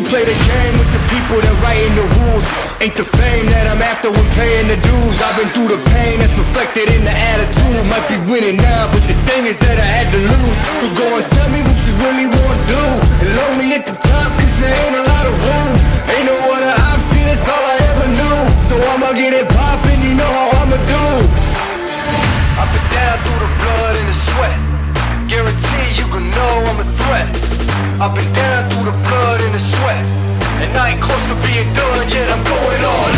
play the game with the people that writing the rules. Ain't the fame that I'm after when paying the dues. I've been through the pain that's reflected in the attitude. Might be winning now, but the thing is that I had to lose. So go and tell me what you really want to do. And lonely at the top, cause there ain't a lot of room. Ain't no other option, it's all I ever knew. So I'ma get it poppin', you know how I'ma do. I've been down through the blood and the sweat. Guarantee you can know I'm a threat. I've been down through the blood and the sweat, and I ain't close to being done yet, I'm going all in.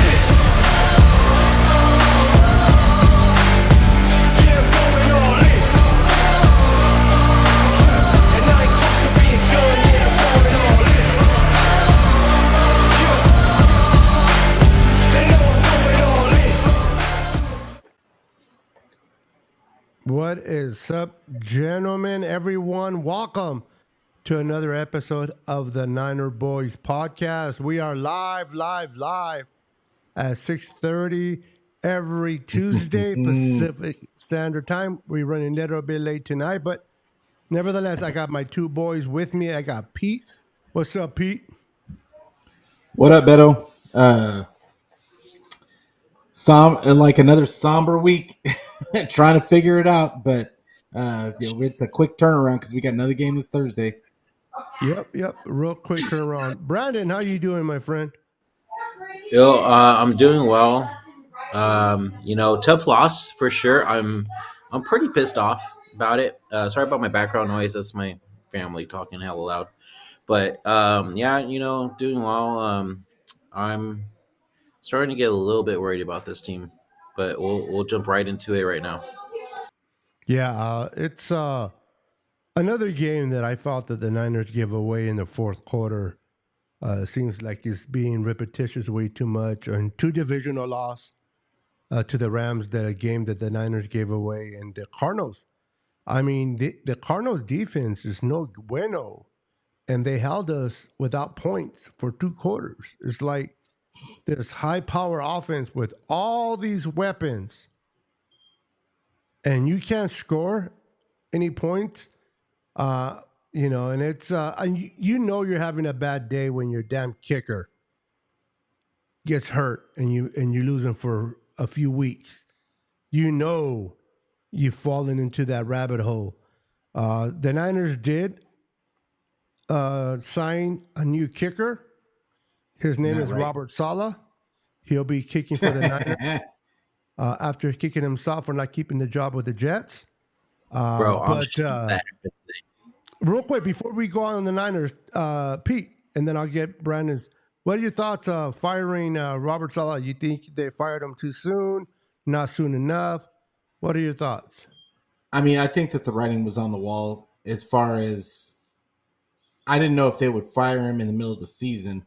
Yeah, I'm going all in. And I ain't close to being done yet, I'm going all in. Yeah. They know I'm going all in. What is up, gentlemen, everyone? Welcome to another episode of the Niner Boys podcast. We are live at 6:30 every Tuesday Pacific Standard Time. We're running a little bit late tonight, but nevertheless, I got my two boys with me. I got Pete. What's up, Pete? What up, Beto? Like another somber week, trying to figure it out, but it's a quick turnaround because we got another game this Thursday. Yep. Real quick turnaround. Brandon, how you doing, my friend? Yo, I'm doing well. Tough loss for sure. I'm pretty pissed off about it. Sorry about my background noise. That's my family talking hella loud. But doing well. I'm starting to get a little bit worried about this team, but we'll jump right into it right now. Yeah, it's another game that I felt that the Niners gave away in the fourth quarter. Seems like it's being repetitious way too much. And two divisional loss to the Rams, that a game that the Niners gave away. And the Cardinals, I mean, the Cardinals defense is no bueno. And they held us without points for 2 quarters. It's like this high-power offense with all these weapons, and you can't score any points. And it's and you're having a bad day when your damn kicker gets hurt and you lose him for a few weeks. You've fallen into that rabbit hole. The Niners did sign a new kicker. His name is Robert Saleh. He'll be kicking for the Niners after kicking himself for not keeping the job with the Jets. I'm real quick, before we go on the Niners, Pete, and then I'll get Brandon's. What are your thoughts of firing Robert Saleh? You think they fired him too soon? Not soon enough? What are your thoughts? I mean, I think that the writing was on the wall as far as I didn't know if they would fire him in the middle of the season,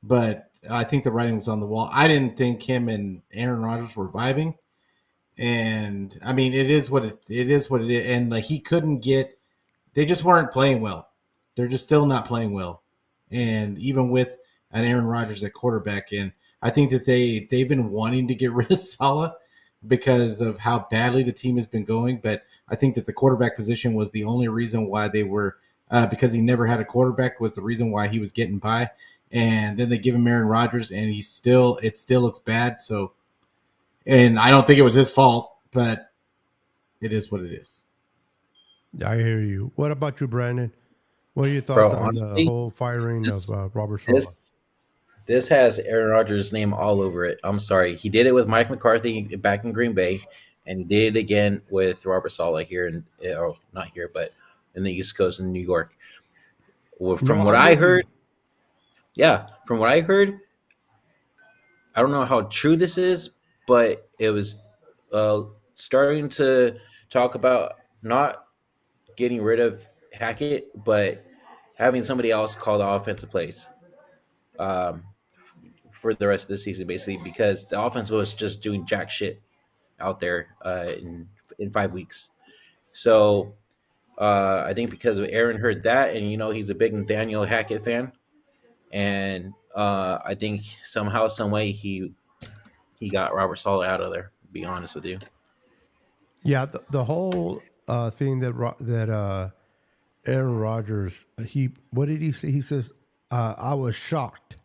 but I think the writing was on the wall. I didn't think him and Aaron Rodgers were vibing. And I mean, it is what it is. And like he couldn't get, they just weren't playing well. They're just still not playing well. And even with an Aaron Rodgers at quarterback, and I think that they've been wanting to get rid of Saleh because of how badly the team has been going. But I think that the quarterback position was the only reason why they were, because he never had a quarterback, was the reason why he was getting by. And then they give him Aaron Rodgers, and it still looks bad. So, and I don't think it was his fault, but it is what it is. I hear you. What about you, Brandon? What are your thoughts on the whole firing of Robert Saleh? This has Aaron Rodgers' name all over it. I'm sorry. He did it with Mike McCarthy back in Green Bay, and did it again with Robert Saleh here not here, but in the East Coast in New York. From what I heard, I don't know how true this is, but it was starting to talk about not getting rid of Hackett, but having somebody else call the offensive plays for the rest of the season, basically, because the offense was just doing jack shit out there in 5 weeks. So I think because of Aaron heard that, and he's a big Nathaniel Hackett fan, and I think somehow, some way, he got Robert Saleh out of there. To be honest with you. Yeah, the whole thing that Aaron Rodgers, what did he say? He says, I was shocked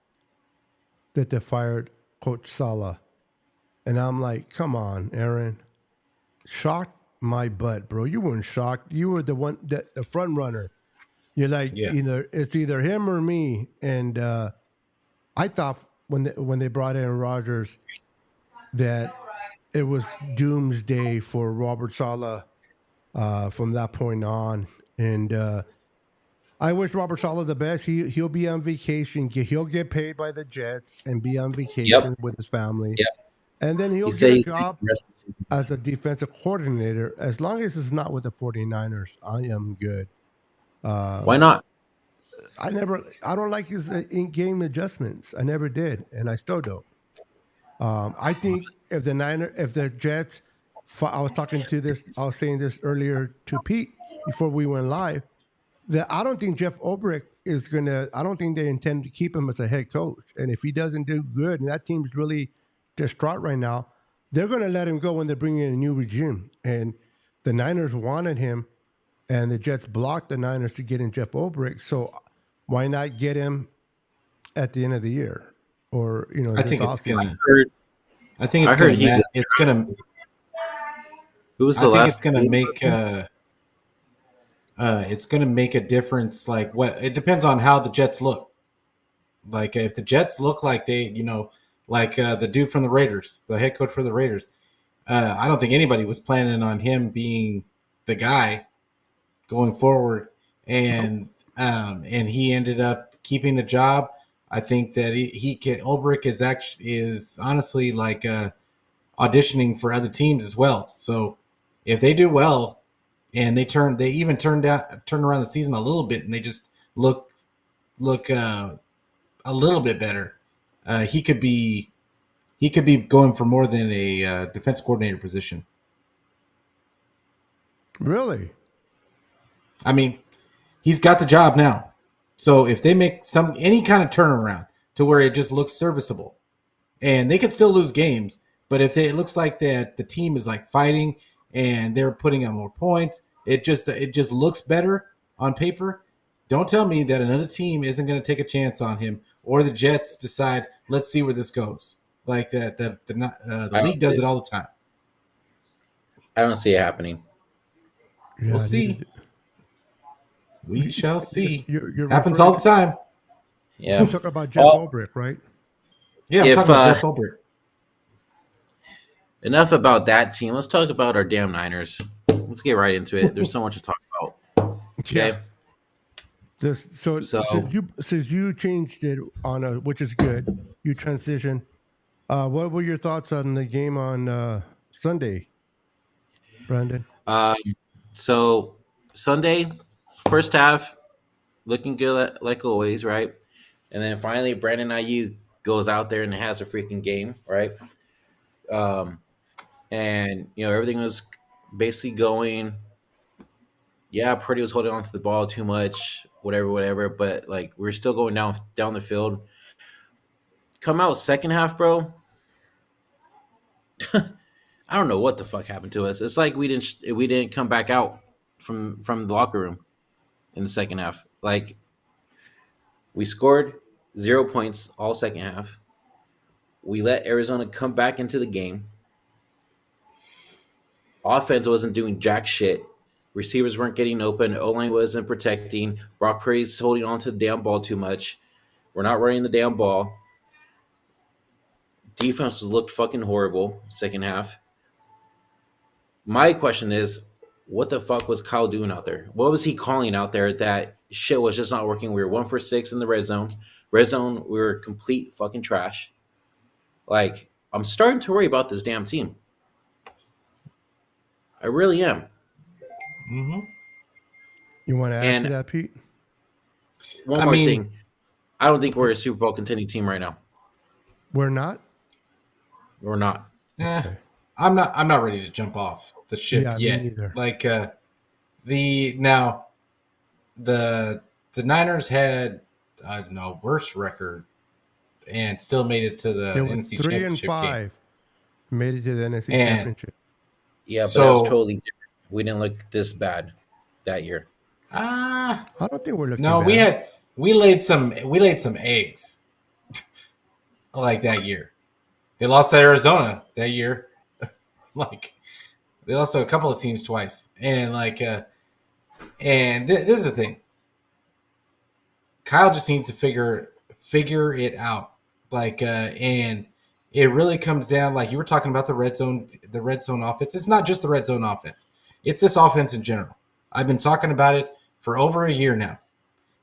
that they fired Coach Sala. And I'm like, come on, Aaron. Shocked my butt, bro. You weren't shocked. You were the one, the front runner. You're like, Yeah. it's either him or me. And I thought when they brought in Rodgers that it was doomsday for Robert Saleh from that point on. And I wish Robert Saleh the best. He'll be on vacation. He'll get paid by the Jets and be on vacation Yep. with his family. Yep. And then he'll He get said a he's job the rest of the season. as a defensive coordinator. As long as it's not with the 49ers, I am good. Why not? I don't like his in-game adjustments. I never did, and I still don't. I think if the Jets, I was saying this earlier to Pete before we went live, that I don't think Jeff Ulbrich I don't think they intend to keep him as a head coach. And if he doesn't do good, and that team's really distraught right now, they're going to let him go when they bring in a new regime. And the Niners wanted him, and the Jets blocked the Niners to get in Jeff Ulbrich. So why not get him at the end of the year? Or, I think it's gonna. Heard- I think I it's heard gonna. he was- It's gonna. Who was I the think last? it's gonna make. It's gonna make a difference. Like what? It depends on how the Jets look. Like if the Jets look like they, like the dude from the Raiders, the head coach for the Raiders. I don't think anybody was planning on him being the guy going forward, and he ended up keeping the job. I think that Ulbrich is honestly like auditioning for other teams as well. So if they do well, and they even turn around the season a little bit, and they just look a little bit better, he could be going for more than a defense coordinator position. Really? I mean, he's got the job now. So if they make any kind of turnaround to where it just looks serviceable, and they could still lose games, but if it looks like that the team is like fighting and they're putting on more points, it just looks better on paper. Don't tell me that another team isn't going to take a chance on him, or the Jets decide, let's see where this goes. Like that, the league does it all the time. I don't see it happening. Yeah, We'll see. We shall see. You're Happens all the time. Yeah. You talk about Jeff Oh. Ulbrich, right? Yeah, I'm If, talking about Jeff Ulbrich. Enough about that team. Let's talk about our damn Niners. Let's get right into it. There's so much to talk about. Okay. So So- since you changed it which is good, you transitioned. What were your thoughts on the game on Sunday, Brandon? So Sunday, first half, looking good like always, right? And then finally, Brandon Ayuk goes out there and has a freaking game, right? And everything was basically going. Yeah, Purdy was holding on to the ball too much, whatever. But like we're still going down the field. Come out second half, bro. I don't know what the fuck happened to us. It's like we didn't come back out from the locker room in the second half. Like we scored 0 points all second half. We let Arizona come back into the game. Offense wasn't doing jack shit. Receivers weren't getting open. O-line wasn't protecting. Brock Purdy's holding on to the damn ball too much. We're not running the damn ball. Defense looked fucking horrible second half. My question is, what the fuck was Kyle doing out there? What was he calling out there that shit was just not working? We were 1 for 6 in the red zone. Red zone, we were complete fucking trash. Like, I'm starting to worry about this damn team. I really am. Mm-hmm. You want to add And- to that, Pete? One more thing. I don't think we're a Super Bowl contending team right now. We're not. We're not. I'm not ready to jump off the ship Yeah, me yet. neither. Like the Niners had a worse record and still made it to the They were NFC 3 and Championship 5. game. Made it to the NFC And- Championship. Yeah, but So- that was totally different. We didn't look this bad that year. Ah, I don't think we're looking. no, bad. we laid some eggs like that year. They lost to Arizona that year. Like they lost to a couple of teams twice, and this is the thing. Kyle just needs to figure it out. And it really comes down, like you were talking about the red zone offense. It's not just the red zone offense. It's this offense in general. I've been talking about it for over a year now.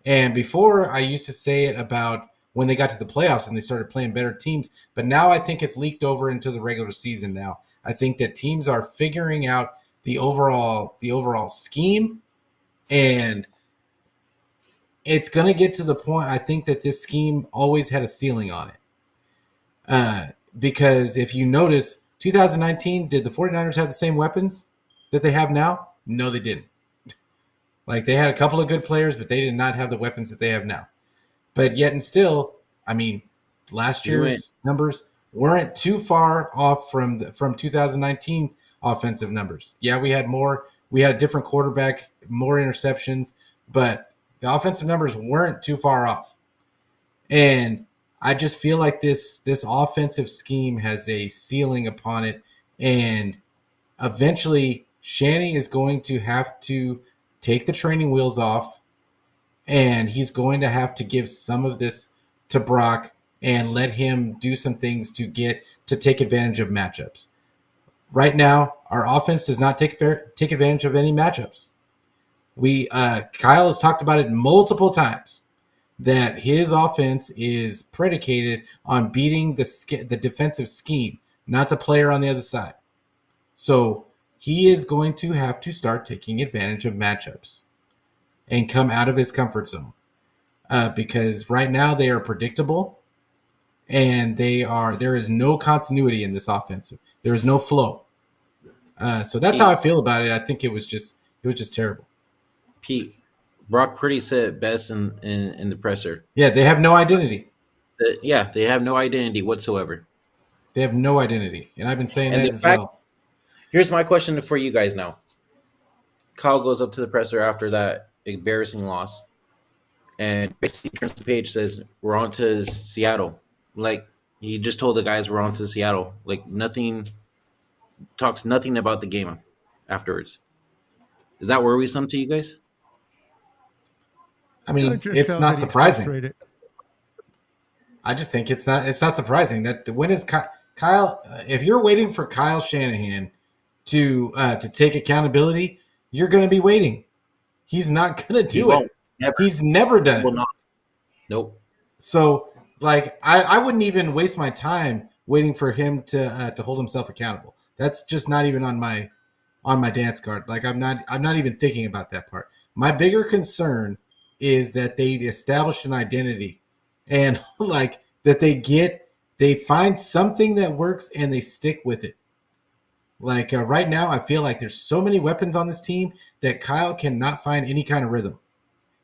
And before I used to say it about when they got to the playoffs and they started playing better teams, but now I think it's leaked over into the regular season now. I think that teams are figuring out the overall scheme, and it's going to get to the point. I think that this scheme always had a ceiling on it. Because if you notice, 2019, did the 49ers have the same weapons that they have now? No, they didn't. Like, they had a couple of good players, but they did not have the weapons that they have now. But yet and still, I mean, last year's numbers weren't too far off from 2019's offensive numbers. Yeah, we had a different quarterback, more interceptions, but the offensive numbers weren't too far off. And I just feel like this offensive scheme has a ceiling upon it, and eventually Shanny is going to have to take the training wheels off, and he's going to have to give some of this to Brock and let him do some things to take advantage of matchups. Right now, our offense does not take advantage of any matchups. Kyle has talked about it multiple times that his offense is predicated on beating the defensive scheme, not the player on the other side. So he is going to have to start taking advantage of matchups and come out of his comfort zone, because right now they are predictable, and there is no continuity in this offensive. There is no flow. So that's how I feel about it. I think it was just terrible. Pete, Brock Purdy said it best in the presser. Yeah, they have no identity. They have no identity whatsoever. They have no identity, and I've been saying that as well. Here's my question for you guys now. Kyle goes up to the presser after that embarrassing loss, and basically turns the page, says, "We're on to Seattle." Like, he just told the guys we're on to Seattle. Like, talks nothing about the game afterwards. Is that worrisome to you guys? I mean, it's not surprising. I just think it's not surprising that when is Kyle, if you're waiting for Kyle Shanahan to take accountability, you're going to be waiting. He's not going to do it. Never. He's never done it. Nope. So, like, I wouldn't even waste my time waiting for him to hold himself accountable. That's just not even on my dance card. Like, I'm not even thinking about that part. My bigger concern is that they establish an identity, and like that they find something that works and they stick with it. Like, right now, I feel like there's so many weapons on this team that Kyle cannot find any kind of rhythm.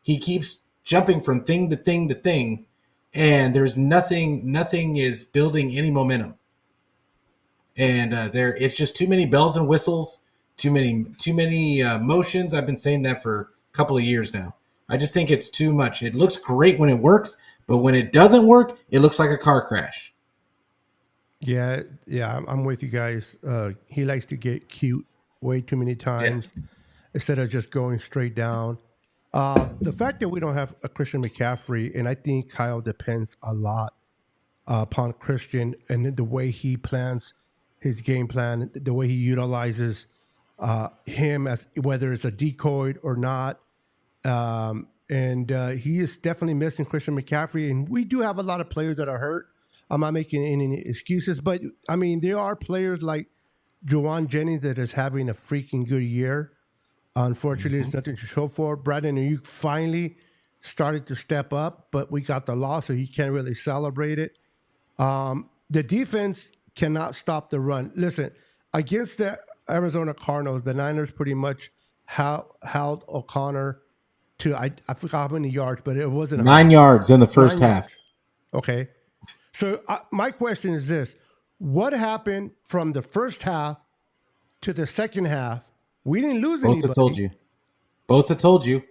He keeps jumping from thing to thing to thing, and there's nothing is building any momentum. And it's just too many bells and whistles, too many motions. I've been saying that for a couple of years now. I just think it's too much. It looks great when it works, but when it doesn't work, it looks like a car crash. Yeah, I'm with you guys. He likes to get cute way too many times instead of just going straight down. The fact that we don't have a Christian McCaffrey, and I think Kyle depends a lot upon Christian and the way he plans his game plan, the way he utilizes him, as whether it's a decoy or not. And he is definitely missing Christian McCaffrey. And we do have a lot of players that are hurt. I'm not making any excuses, but I mean, there are players like Juwan Jennings that is having a freaking good year. Unfortunately, there's nothing to show for. Brandon Ayuk finally started to step up, but we got the loss, so he can't really celebrate it. The defense cannot stop the run. Listen, against the Arizona Cardinals, the Niners pretty much held O'Connor to, I forgot how many yards, but it wasn't 9 yards in the first half. Okay. So my question is this. What happened from the first half to the second half? We didn't lose anybody. Bosa told you.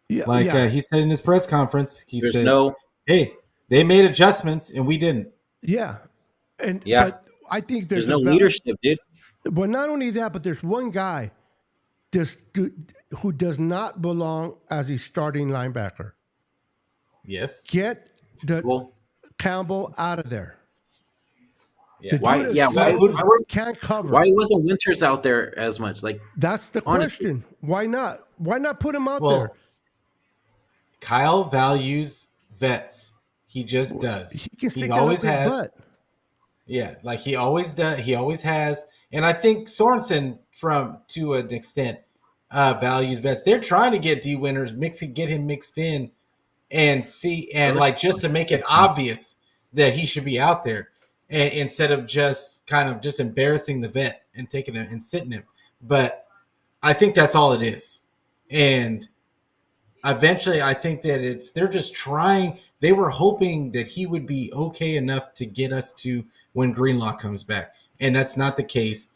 Yeah, Like yeah, he said in his press conference, he There's said, no, "Hey, they made adjustments and we didn't." yeah. And yeah, but I think there's there's no leadership, dude. but not only that, but there's one guy just who does not belong as a starting linebacker. Yes. Get the Well, Campbell out of there. Yeah. The why? dude is Yeah, slow, can't cover. why wasn't Winters out there as much? Like, That's the honestly, question. Why not? Why not put him out there? Well, Kyle values vets. He just does. He can He stick that up always his has. butt. Yeah, like he always does. He always has. And I think Sorensen, from to an extent, values vets. They're trying to get D Winters, get him mixed in, and see, and like just to make it obvious that he should be out there, and instead of just kind of just embarrassing the vet and taking him and sitting him. But I think that's all it is, and eventually I think that they're just trying. They were hoping that he would be okay enough to get us to when Greenlaw comes back, and that's not the case.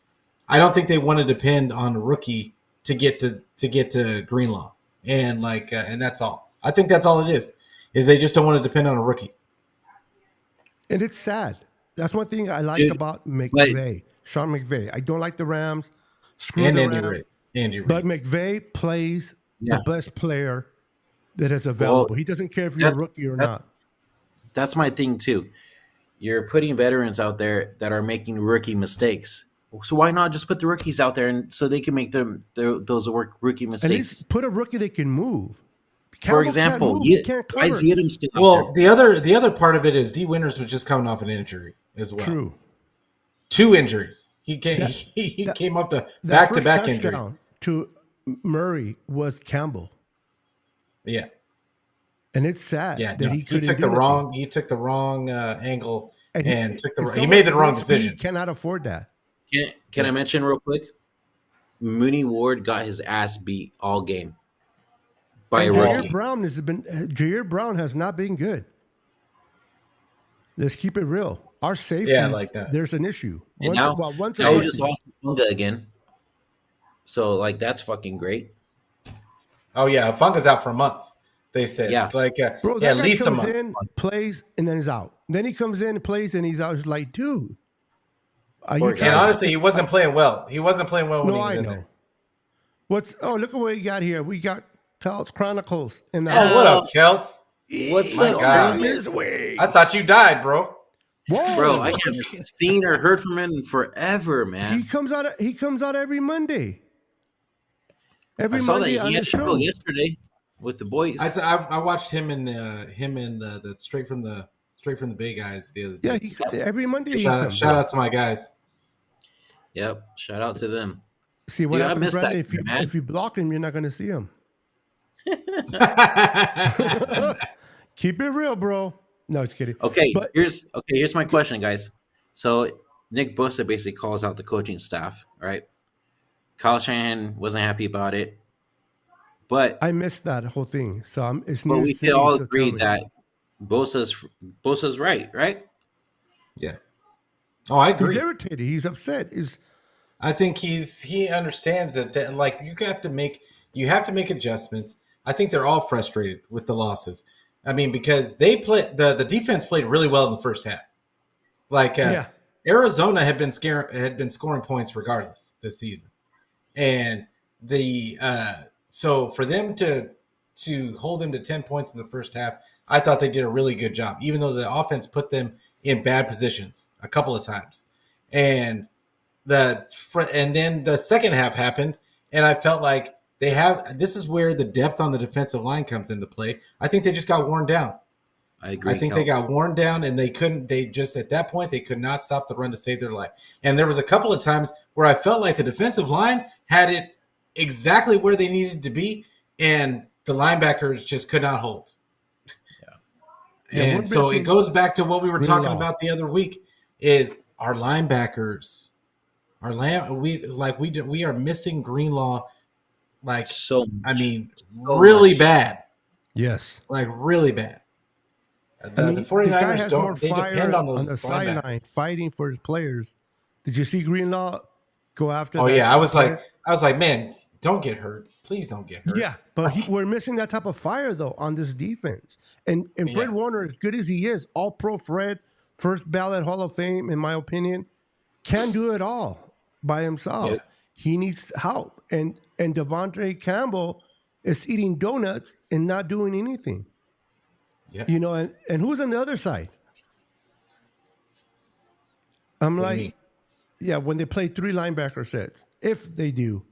I don't think they want to depend on a rookie to get to Greenlaw, and and that's all. I think that's all it is they just don't want to depend on a rookie. And it's sad. That's one thing I like Dude, about but McVay, Sean McVay. I don't like the Rams. Screw And the Andy Rams. Reid. Andy Reid. But McVay plays yeah. the best player that is available. He doesn't care if you're a rookie or not. That's my thing too. You're putting veterans out there that are making rookie mistakes. So why not just put the rookies out there and so they can make those rookie And mistakes? put a rookie that can move. For Campbell example, can't move. He can't why cover. is Yedem still out Well, there? the other part of it is D Winters was just coming off an injury as well. True. 2 injuries. He came That- he that- came up to That back to first back injuries. touchdown to Murray was Campbell. Yeah. And it's sad Yeah, that no, he couldn't took do the anything. wong. He took the wrong angle and took and he someone made the with wrong that speed decision. Cannot afford that. Can I mention real quick? Mooney Ward got his ass beat all game by a And rookie. Jair Brown has not been good. Let's keep it real. Our safety, like that. there's an issue. And Once a now we rookie. just lost Funga again. So like that's fucking great. Oh yeah, Funga's out for months. They said, Yeah. Bro, yeah, that at guy least a comes month. in, plays, and then he's out. Then he comes in and plays, and he's out. It's like, dude, are Poor you guy. And trying? honestly, he wasn't playing well. He wasn't playing well when No, he was I in know. there. Look at what we got here. We got Tales Chronicles in the Oh, what up, Kelts? What's My up, God. bro? His way. I thought you died, bro. Whoa. Bro, I haven't seen or heard from him in forever, He man. comes out every Monday. I saw that Monday he on had the a show show. yesterday with the boys. I watched him and the straight from the Bay guys the other day. Yeah, every Monday he shout comes. out to my guys. Yep, shout out to them. See what Dude, I happens, missed Brandon? that, man. If you block him, you're not going to see him. Keep it real, bro. No, just kidding. Okay, But- here's my question, guys. So Nick Bosa basically calls out the coaching staff, right? Kyle Shanahan wasn't happy about it, but I missed that whole thing. So it's but news we to can me, all so agree tell me. that Bosa's right? Yeah. Oh, I He's agree. irritated. He's upset. I think he understands that like you have to make adjustments. I think they're all frustrated with the losses. I mean, because they the defense played really well in the first half. Yeah. Arizona had been scoring points regardless this season, and so for them to hold them to 10 points in the first half, I thought they did a really good job, even though the offense put them in bad positions a couple of times, and then the second half happened, and I felt like this is where the depth on the defensive line comes into play. I think they just got worn down. I agree. I think they got worn down, and at that point, they could not stop the run to save their life. And there was a couple of times where I felt like the defensive line had it exactly where they needed to be, and the linebackers just could not hold. Yeah, And so it goes back to what we were talking Greenlaw. about the other week is our linebackers. We are missing Greenlaw, so really much. bad. Yes. Like really bad. I mean, The the guy 49ers has more they fire depend on on those the linebackers. sideline fighting for his players. Did you see Greenlaw go after? Oh that yeah, I was player? like, man, Don't get hurt. Please don't get hurt. Yeah, but we're missing that type of fire though on this defense. And Fred Yeah. Warner, as good as he is, all pro Fred, first ballot Hall of Fame, in my opinion, can't do it all by himself. Yeah. He needs help. And Devontae Campbell is eating donuts and not doing anything. Yeah. You know, and who's on the other side? I'm What do you like, mean? yeah, when they play 3 linebacker sets, if they do.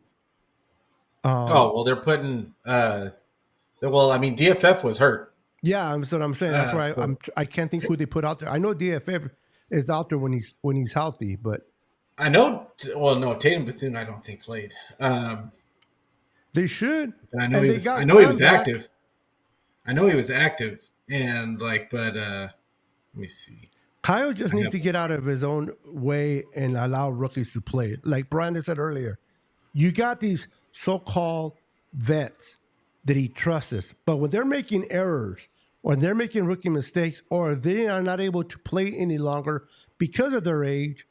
Oh, well, they're putting. Well, I mean, DFF was hurt. Yeah, that's what I'm saying. That's why So- I can't think who they put out there. I know DFF is out there when he's healthy, but I know. Well, no, Tatum Bethune, I don't think played. they should. I know And he they was. got I know he Brown was back. active. I know he was active, and like, but let me see. Kyle just needs have- to get out of his own way and allow rookies to play. Like Brandon said earlier, you got these so-called vets that he trusts, but when they're making errors, when they're making rookie mistakes, or they are not able to play any longer because of their age,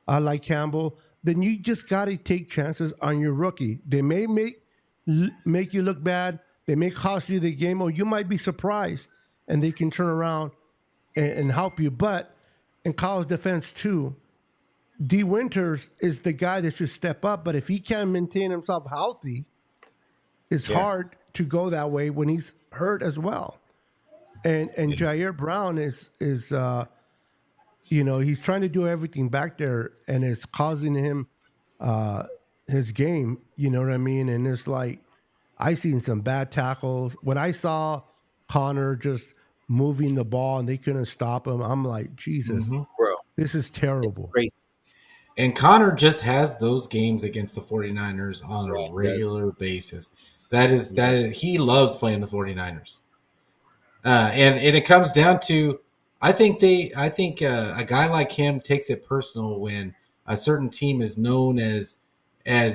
like Campbell, then you just got to take chances on your rookie. They may make you look bad. They may cost you the game, or you might be surprised, and they can turn around and help you. But in Kyle's defense too, D. Winters is the guy that should step up. But if he can't maintain himself healthy, it's hard to go that way when he's hurt as well. And Jair Brown is he's trying to do everything back there, and it's causing him his game. You know what I mean? And it's like I seen some bad tackles when I saw Connor just moving the ball and they couldn't stop him. I'm like, Jesus, Bro, this is terrible. crazy. And Connor just has those games against the 49ers on Yeah, a he regular basis. That is he loves playing the 49ers. And it comes down to I think a guy like him takes it personal when a certain team is known as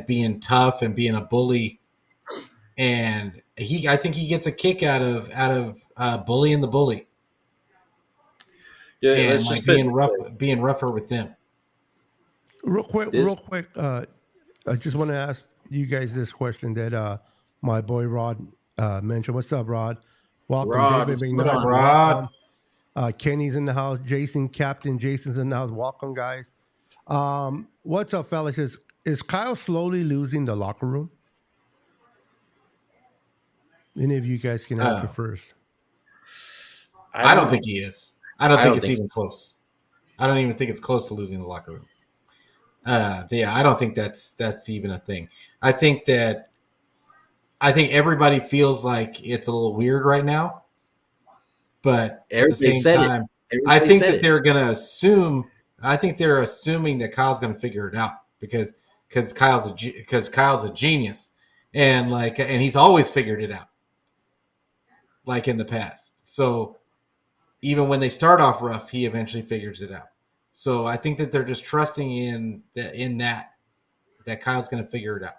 being tough and being a bully, and I think he gets a kick out of bullying the bully Yeah, and let's like just being rougher with them. Real quick, I just want to ask you guys this question that my boy Rod mentioned. What's up, Rod? Welcome, Rod, David what's McNutt. up, Rod? Welcome. Kenny's in the house. Captain Jason's in the house. Welcome, guys. What's up, fellas? Is Kyle slowly losing the locker room? Any of you guys can answer first. I don't think he is. I don't think it's think even close. I don't even think it's close to losing the locker room. I don't think that's even a thing. I think everybody feels like it's a little weird right now, but at the Everybody same said it. time, Everybody I think said that it. they're gonna assume. I think they're assuming that Kyle's gonna figure it out because Kyle's a genius, and he's always figured it out, like in the past. So even when they start off rough, he eventually figures it out. So I think that they're just trusting in that Kyle's going to figure it out.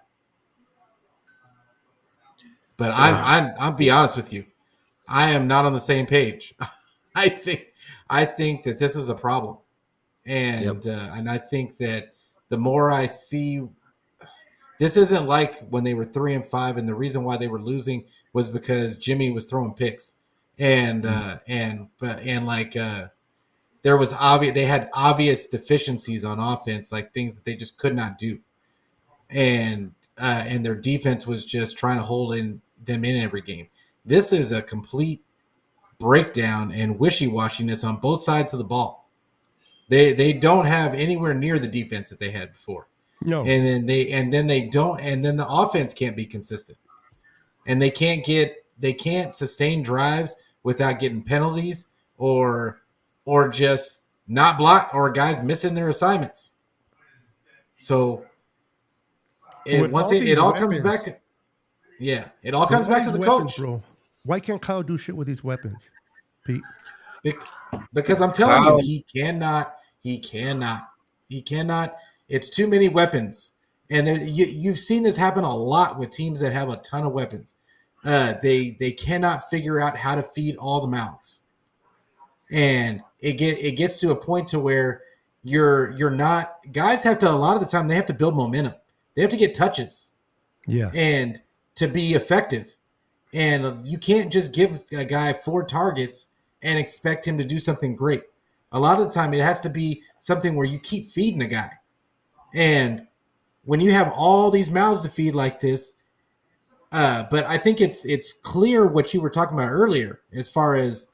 But I'll be honest with you, I am not on the same page. I think that this is a problem, and and I think that the more I see, this isn't like when they were 3-5, and the reason why they were losing was because Jimmy was throwing picks, and there was they had obvious deficiencies on offense, like things that they just could not do, and their defense was just trying to hold them in every game. This is a complete breakdown and wishy-washiness on both sides of the ball. They don't have anywhere near the defense that they had before. No, And then the offense can't be consistent, and they can't sustain drives without getting penalties or just not block or guys missing their assignments. So With all these it all comes weapons- back. Yeah, it all comes with all back to these the weapons, coach. bro. Why can't Kyle do shit with these weapons, Pete? Because I'm telling Kyle- you, he cannot. It's too many weapons, and you've seen this happen a lot with teams that have a ton of weapons. They cannot figure out how to feed all the mouths, and it gets to a point to where you're not. Guys have to, a lot of the time they have to build momentum. They have to get touches, Yeah. and to be effective. And you can't just give a guy 4 targets and expect him to do something great. A lot of the time, it has to be something where you keep feeding a guy. And when you have all these mouths to feed like this, but I think it's clear what you were talking about earlier, as far as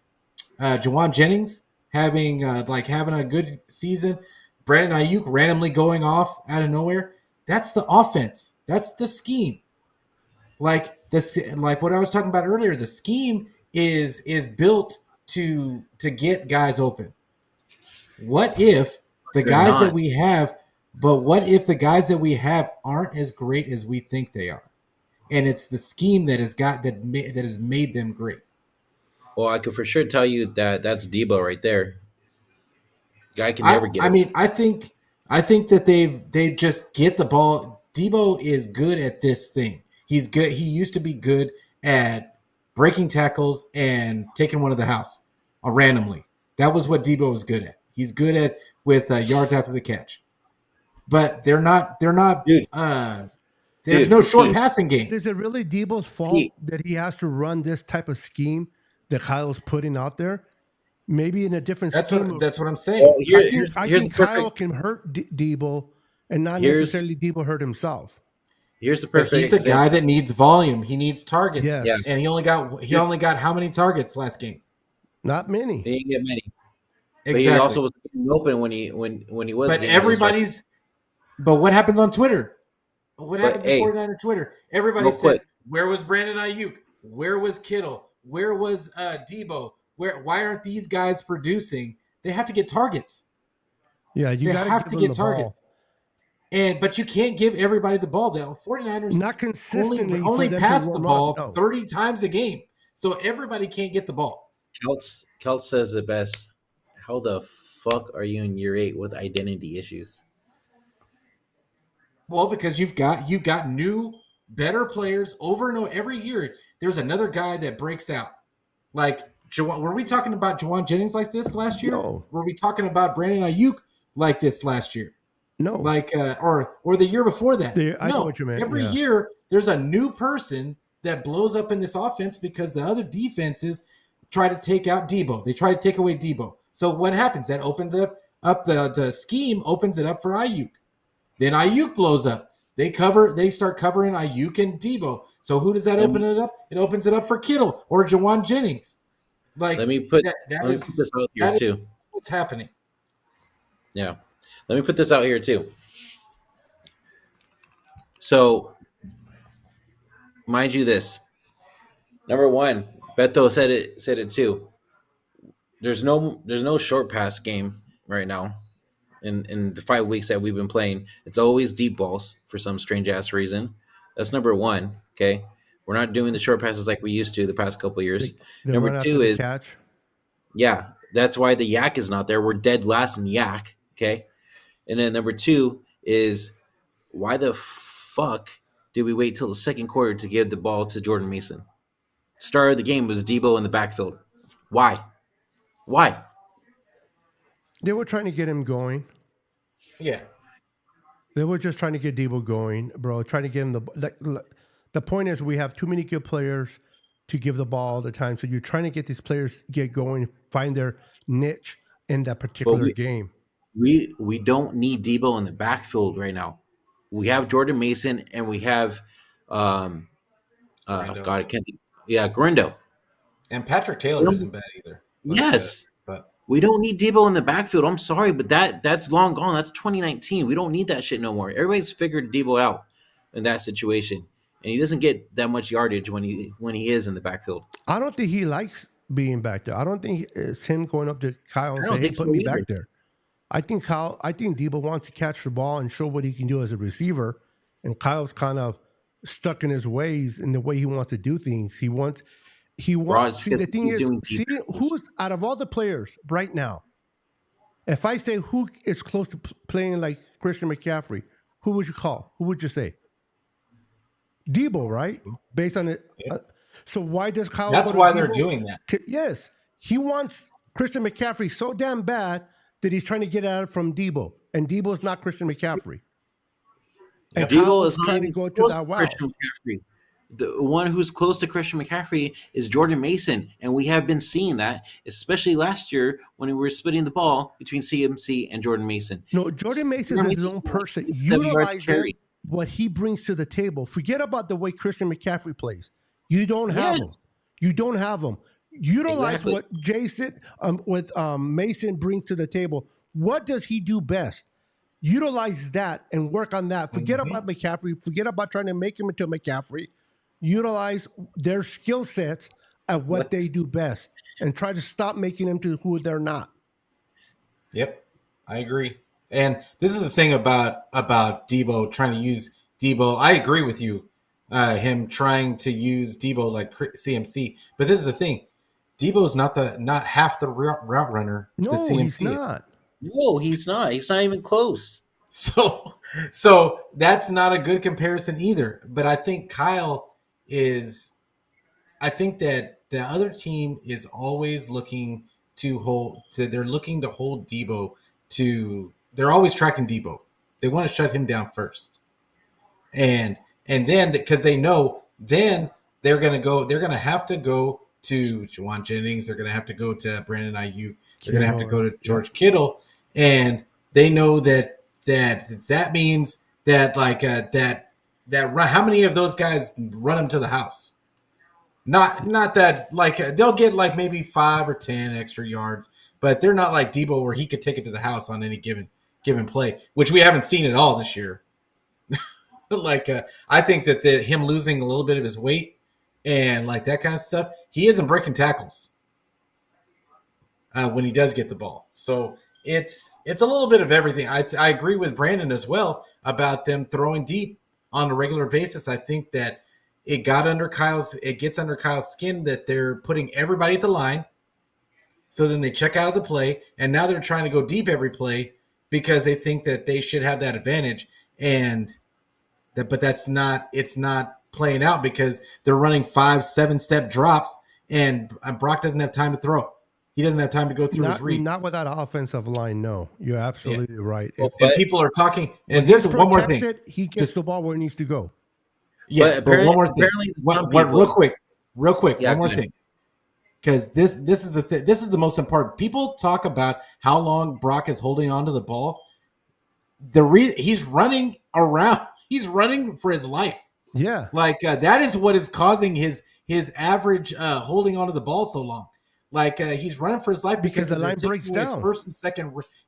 Jawan Jennings having a good season, Brandon Ayuk randomly going off out of nowhere. That's the offense. That's the scheme. Like what I was talking about earlier, the scheme is built to get guys open. What if the They're guys that not. we have, but what if the guys that we have aren't as great as we think they are? And it's the scheme that has made them great. Well, I could for sure tell you that that's Debo right there. Guy can I never get I open. mean I think that they just get the ball. Debo is good at this thing. He's good. He used to be good at breaking tackles and taking one of the house randomly. That was what Debo was good at. He's good at with yards after the catch. But they're not. They're not. Dude, There's no short Pete, passing game. Is it really Debo's fault Pete. that he has to run this type of scheme that Kyle's putting out there? Maybe in a different scheme. That's what I'm saying. Well, I here's the think Kyle perfect can hurt Debo and not here's necessarily Debo hurt himself. here's the But perfect he's a guy example. that needs volume. He needs targets, Yes. Yeah, and he only got how many targets last game? Not many. he didn't get many, but he Exactly. also was getting open when he was But getting those targets. everybody's. But what happens on Twitter? What But happens on hey, 49er Twitter? Everybody real says, quick, "Where was Brandon Ayuk? Where was Kittle? Where was Debo? Why aren't these guys producing?" They have to get targets. Yeah, you They got to have give to him get the ball. targets. But you can't give everybody the ball. The 49ers Not consistently for only them to pass the warm up. ball No. 30 times a game. So everybody can't get the ball. Kelt says it best. How the fuck are you in year 8 with identity issues? Well, because you've got new, better players over and over every year. There's another guy that breaks out. Like were we talking about Jawan Jennings like this last year? No. Were we talking about Brandon Ayuk like this last year? No. Like or the year before that? I know No. what you meant. Every Yeah. year there's a new person that blows up in this offense because the other defenses try to take out Debo. They try to take away Debo. So what happens? That opens up the scheme opens it up for Ayuk. Then Ayuk blows up. They start covering Ayuk and Debo. So who does that Let open me, it up? It opens it up for Kittle or Jawan Jennings. let Like me put that let me put this out here that is too. what's happening. Yeah, let me put this out here too. So, mind you, this number one, Beto said it too. There's no short pass game right now. In the 5 weeks that we've been playing, it's always deep balls for some strange ass reason. That's number one. Okay, we're not doing the short passes like we used to the past couple of They, years. they Number run after two the is catch. yeah, that's why the yak is not there. We're dead last in yak. Okay, and then number two is why the fuck did we wait till the second quarter to give the ball to Jordan Mason? Start of the game was Debo in the backfield. Why? Why? They were trying to get him going. Yeah. They were just trying to get Debo going, bro. Trying to get him the point is we have too many good players to give the ball all the time. So you're trying to get these players get going, find their niche in that But particular game. we don't need Debo in the backfield right now. We have Jordan Mason and we have um Grindo. God I can't think, yeah, Grindo. And Patrick We Taylor don't- isn't bad either. Yes. But We don't need Debo in the backfield. I'm sorry, but that's long gone. That's 2019. We don't need that shit no more. Everybody's figured Debo out in that situation. And he doesn't get that much yardage when he is in the backfield. I don't think he likes being back there. I don't think it's him going up to Kyle and I say, don't "Hey, think put so me either. back there." I think Debo wants to catch the ball and show what he can do as a receiver, and Kyle's kind of stuck in his ways in the way he wants to do things. He wants. Roz, See, the thing he's is, doing see defenses. who's out of all the players right now. If I say who is close to playing like Christian McCaffrey, who would you call? Who would you say? Debo, right? Based on it. Yeah. So why does Kyle? that's go to why they're Debo? doing that. Yes, he wants Christian McCaffrey so damn bad that he's trying to get at it from Debo, and Debo's not Christian McCaffrey. And Debo Kyle is was not trying to even go to close that route. Christian McCaffrey. The one who's close to Christian McCaffrey is Jordan Mason, and we have been seeing that, especially last year when we were splitting the ball between CMC and Jordan Mason. No, Jordan Mason is his own person. 7 yards Utilize him, carry. what he brings to the table. Forget about the way Christian McCaffrey plays. You don't have him. Yes. You don't have him. Utilize Exactly. what Jason with Mason brings to the table. What does he do best? Utilize that and work on that. Forget about McCaffrey. Forget about trying to make him into McCaffrey. Utilize their skill sets at what they do best and try to stop making them to who they're not. Yep, I agree. And this is the thing about Debo trying to use Debo. I agree with you. Him trying to use Debo like CMC. But this is the thing. Debo's not half the route runner that No, CMC he's not. No, he's not. He's not even close. So that's not a good comparison either. But I think Kyle is. I think that the other team is always looking to hold. They're looking to hold Debo to. They're always tracking Debo. They want to shut him down first, and then because they know then they're going to go. They're going to have to go to Juwan Jennings. They're going to have to go to Brandon Ayuk. They're going to have to go to George Kittle, and they know that means that how many of those guys run him to the house? Not that they'll get maybe 5 or 10 extra yards, but they're not like Debo where he could take it to the house on any given play, which we haven't seen at all this year. I think that him losing a little bit of his weight and that kind of stuff, he isn't breaking tackles when he does get the ball. So it's a little bit of everything. I agree with Brandon as well about them throwing deep on a regular basis. I think that it gets under Kyle's skin that they're putting everybody at the line. So then they check out of the play, and now they're trying to go deep every play because they think that they should have that advantage. But it's not playing out because they're running 5-7 step drops, and Brock doesn't have time to throw. He doesn't have time to go through his read. Not with that offensive line, no. You're absolutely right. And people are talking, and there's one more thing. He gets the ball where it needs to go. Yeah, but one more thing. Real quick, Yeah, one more thing. Because this is this is the most important. People talk about how long Brock is holding on to the ball. He's running around. He's running for his life. Yeah, that is what is causing his average holding on to the ball so long. He's running for his life because the line breaks down.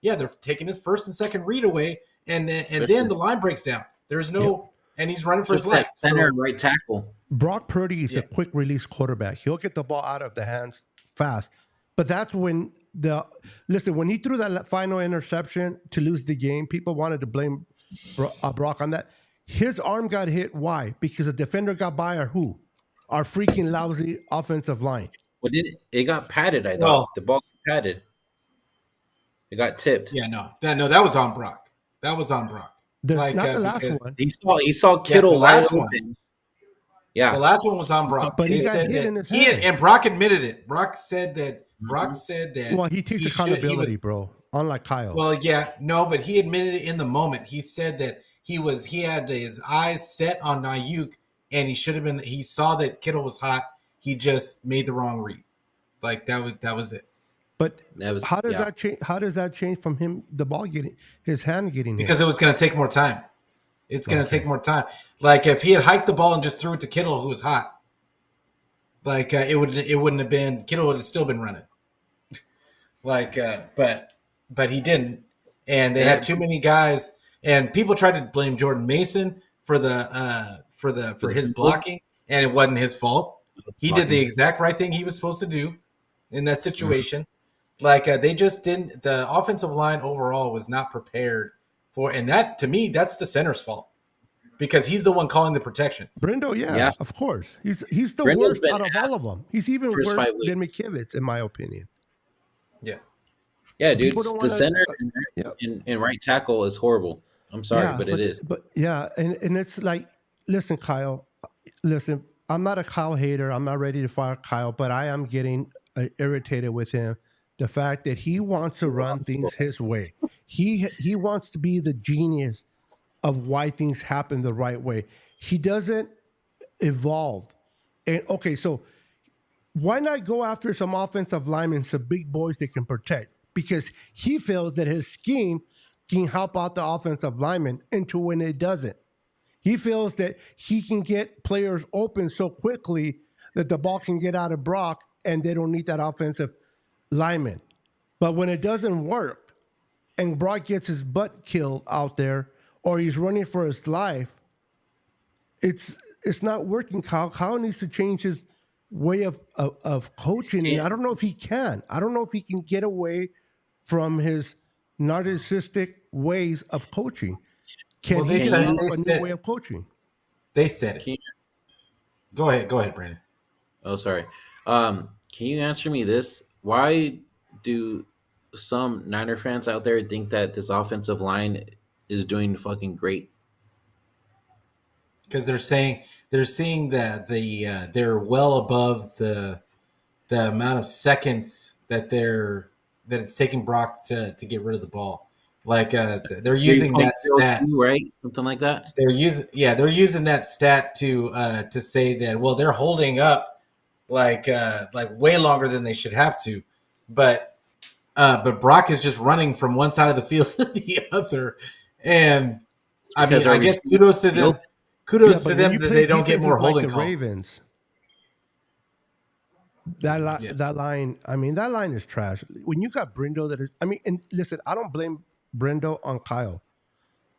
They're taking his first and second read away, and then the line breaks down. There's no, and he's running for his life. Center and right tackle. Brock Purdy is a quick release quarterback. He'll get the ball out of the hands fast, but that's when when he threw that final interception to lose the game, people wanted to blame Brock on that. His arm got hit. Why? Because a defender got by our freaking lousy offensive line. Well, it got padded? I thought the ball got padded. It got tipped. Yeah, that was on Brock. That was on Brock. Not the last one. He saw Kittle last wide one. open. Yeah, the last one was on Brock. But he got hit in his head. And Brock admitted it. Brock said that. Well, he takes accountability, bro. Unlike Kyle. Well, yeah, no, but he admitted it in the moment. He said that he had his eyes set on Ayuk, and he should have been. He saw that Kittle was hot. He just made the wrong read. That was it. But how does that change? How does that change from him? The ball his hand getting hit? Because it was going to take more time. It's going to take more time. If he had hiked the ball and just threw it to Kittle, who was hot, it wouldn't have been. Kittle would have still been running. But he didn't, and they had too many guys. And people tried to blame Jordan Mason for his blocking, and it wasn't his fault. He did the exact right thing he was supposed to do in that situation. They just didn't. The offensive line overall was not prepared for, and that to me, that's the center's fault because he's the one calling the protections. Brindo, yeah, of course, he's the worst out of all of them. He's even worse than McKivitz, in my opinion. Yeah, dude. The center and right tackle is horrible. I'm sorry, but it is. But and it's listen, Kyle. Listen, I'm not a Kyle hater. I'm not ready to fire Kyle, but I am getting irritated with him. The fact that he wants to run things his way. He wants to be the genius of why things happen the right way. He doesn't evolve. And okay, so why not go after some offensive linemen, some big boys they can protect? Because he feels that his scheme can help out the offensive lineman into when it doesn't. He feels that he can get players open so quickly that the ball can get out of Brock and they don't need that offensive lineman. But when it doesn't work and Brock gets his butt killed out there or he's running for his life, it's not working. Kyle needs to change his way of coaching. And I don't know if he can. I don't know if he can get away from his narcissistic ways of coaching. Can he develop a new way of coaching? They said it. Go ahead, Brandon. Oh, sorry. Can you answer me this? Why do some Niner fans out there think that this offensive line is doing fucking great? Because they're seeing that they're well above the amount of seconds that it's taking Brock to get rid of the ball. Like they're using that stat, right? Something like that. They're using that stat to say that, well, they're holding up like way longer than they should have to, but Brock is just running from one side of the field to the other, and I mean, I guess kudos to them. Kudos to them that they don't get more holding calls. Ravens. That line, I mean, that line is trash. When you got Brindo and listen, I don't blame Brindo on Kyle.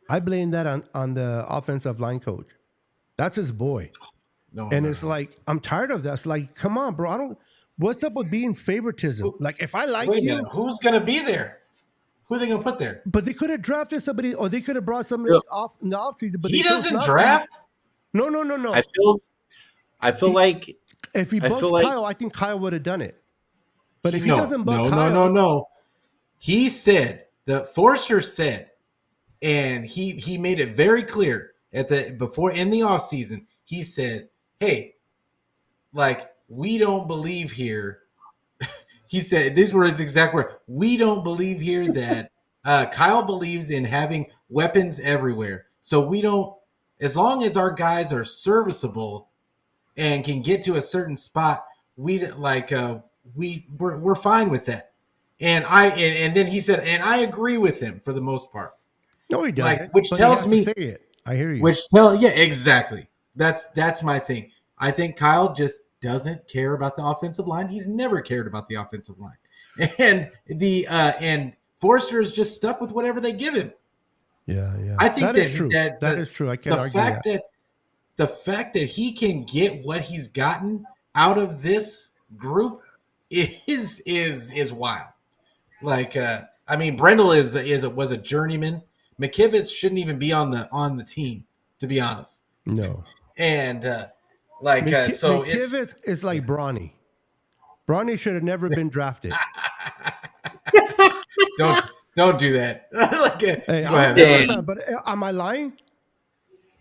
I blame that on the offensive line coach. That's his boy. It's like, I'm tired of that. It's like, come on, bro. What's up with being favoritism? Like, if I like you. Who's going to be there? Who are they going to put there? But they could have drafted somebody, or they could have brought somebody off in the offseason. But he doesn't draft? No. I feel like if he busts Kyle, I think Kyle would have done it. But if he doesn't bust Kyle. No. He said, Forrester said, and he made it very clear in the offseason, he said, hey, like, we don't believe here. He said, these were his exact words. We don't believe here that Kyle believes in having weapons everywhere. So we don't, as long as our guys are serviceable and can get to a certain spot, we're fine with that. And then he said, and I agree with him for the most part. No, he doesn't. Which tells me, say it. I hear you. Exactly. That's my thing. I think Kyle just doesn't care about the offensive line. He's never cared about the offensive line, and Forrester is just stuck with whatever they give him. Yeah. I think that is true. That is true. I can't argue that. The fact that he can get what he's gotten out of this group is wild. Like, I mean, Brendel was a journeyman. McKivitz shouldn't even be on the team, to be honest. No. And so McKivitz is like Bronny. Bronny should have never been drafted. Don't do that. Hey, go ahead. But am I lying?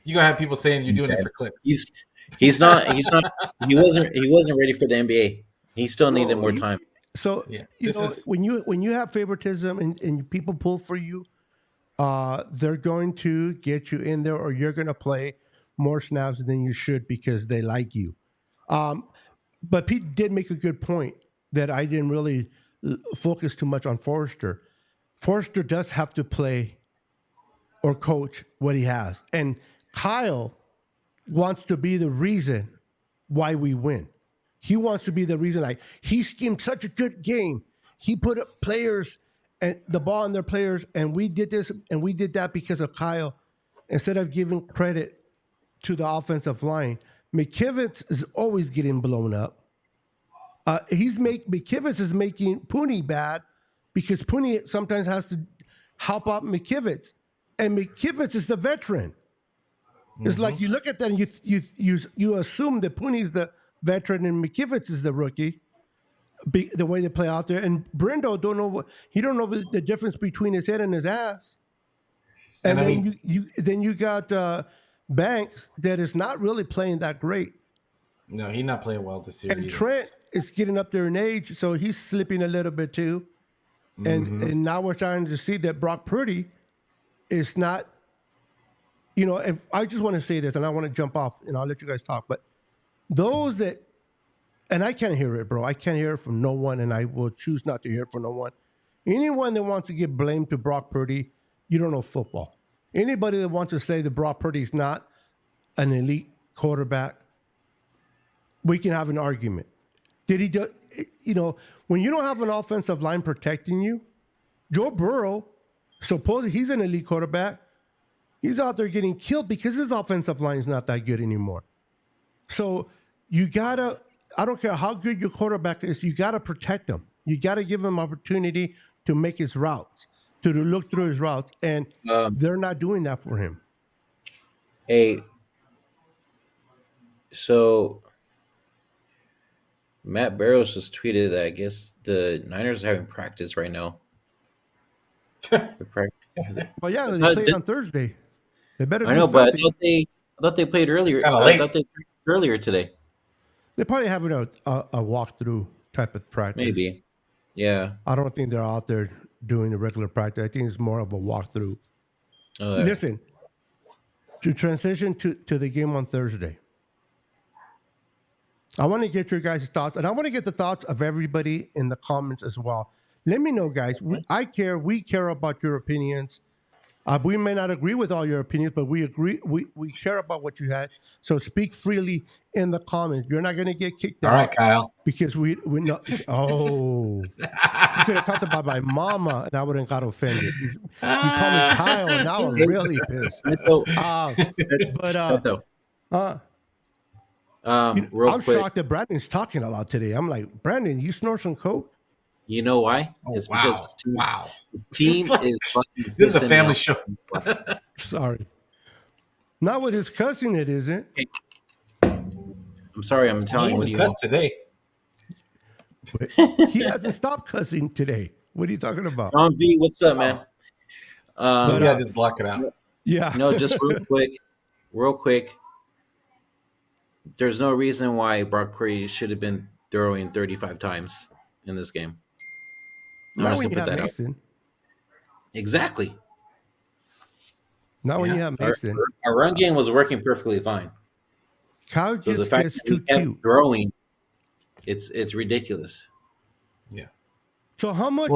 You're gonna have people saying you're doing it for clicks. He wasn't ready for the NBA. He still needed more time. So when you have favoritism and people pull for you, they're going to get you in there, or you're going to play more snaps than you should because they like you. But Pete did make a good point that I didn't really focus too much on Forrester. Forrester does have to play or coach what he has. And Kyle wants to be the reason why we win. He wants to be the reason. Like, he schemed such a good game. He put up players and the ball on their players, and we did this and we did that because of Kyle. Instead of giving credit to the offensive line, McKivitz is always getting blown up. McKivitz is making Pooney bad because Pooney sometimes has to help out McKivitz, and McKivitz is the veteran. Mm-hmm. It's like you look at that and you assume that Pooney's the veteran and McKivitz is the rookie. The way they play out there, and Brindo don't know the difference between his head and his ass. And then you got Banks that is not really playing that great. No, he's not playing well this year. And either. Trent is getting up there in age, so he's slipping a little bit too. And now we're starting to see that Brock Purdy is not if I just want to say this, and I want to jump off, and I'll let you guys talk. But those that, and I can't hear it, bro. I can't hear it from no one, and I will choose not to hear it from no one. Anyone that wants to give blame to Brock Purdy, you don't know football. Anybody that wants to say that Brock Purdy is not an elite quarterback, we can have an argument. Did he do? When you don't have an offensive line protecting you, Joe Burrow, supposedly he's an elite quarterback. He's out there getting killed because his offensive line is not that good anymore. So you gotta. I don't care how good your quarterback is. You gotta protect him. You gotta give him opportunity to make his routes, to look through his routes, and they're not doing that for him. Hey, so Matt Barrows just tweeted that I guess the Niners are having practice right now. Well, yeah, they play on Thursday. They better. I know, but I thought they played earlier. I thought they played earlier today. They're probably having a walkthrough type of practice. Maybe, yeah. I don't think they're out there doing a regular practice. I think it's more of a walkthrough. Listen, to transition to the game on Thursday, I want to get your guys' thoughts, and I want to get the thoughts of everybody in the comments as well. Let me know, guys. We care about your opinions. We may not agree with all your opinions, but we agree. We care about what you had. So speak freely in the comments. You're not going to get kicked out. All right, Kyle. Because we not. Oh, you could have talked about my mama, and I wouldn't got offended. You call me Kyle, and now I'm really pissed. I'm shocked that Brandon's talking a lot today. I'm like, Brandon, you snort some coke? You know why? It's because the team is fucking. This is a family show. Sorry. Not with his cussing, it isn't. I'm sorry, I'm telling you what you cuss today. He hasn't stopped cussing today. What are you talking about? John V, what's up, man? Yeah, just block it out. Yeah. No, just real quick. There's no reason why Brock Purdy should have been throwing 35 times in this game. Not when you have Mason. Exactly. Not when you have Mason. Our run game was working perfectly fine. Kyle So just the fact gets that he too kept cute. throwing, it's ridiculous. Yeah. So how much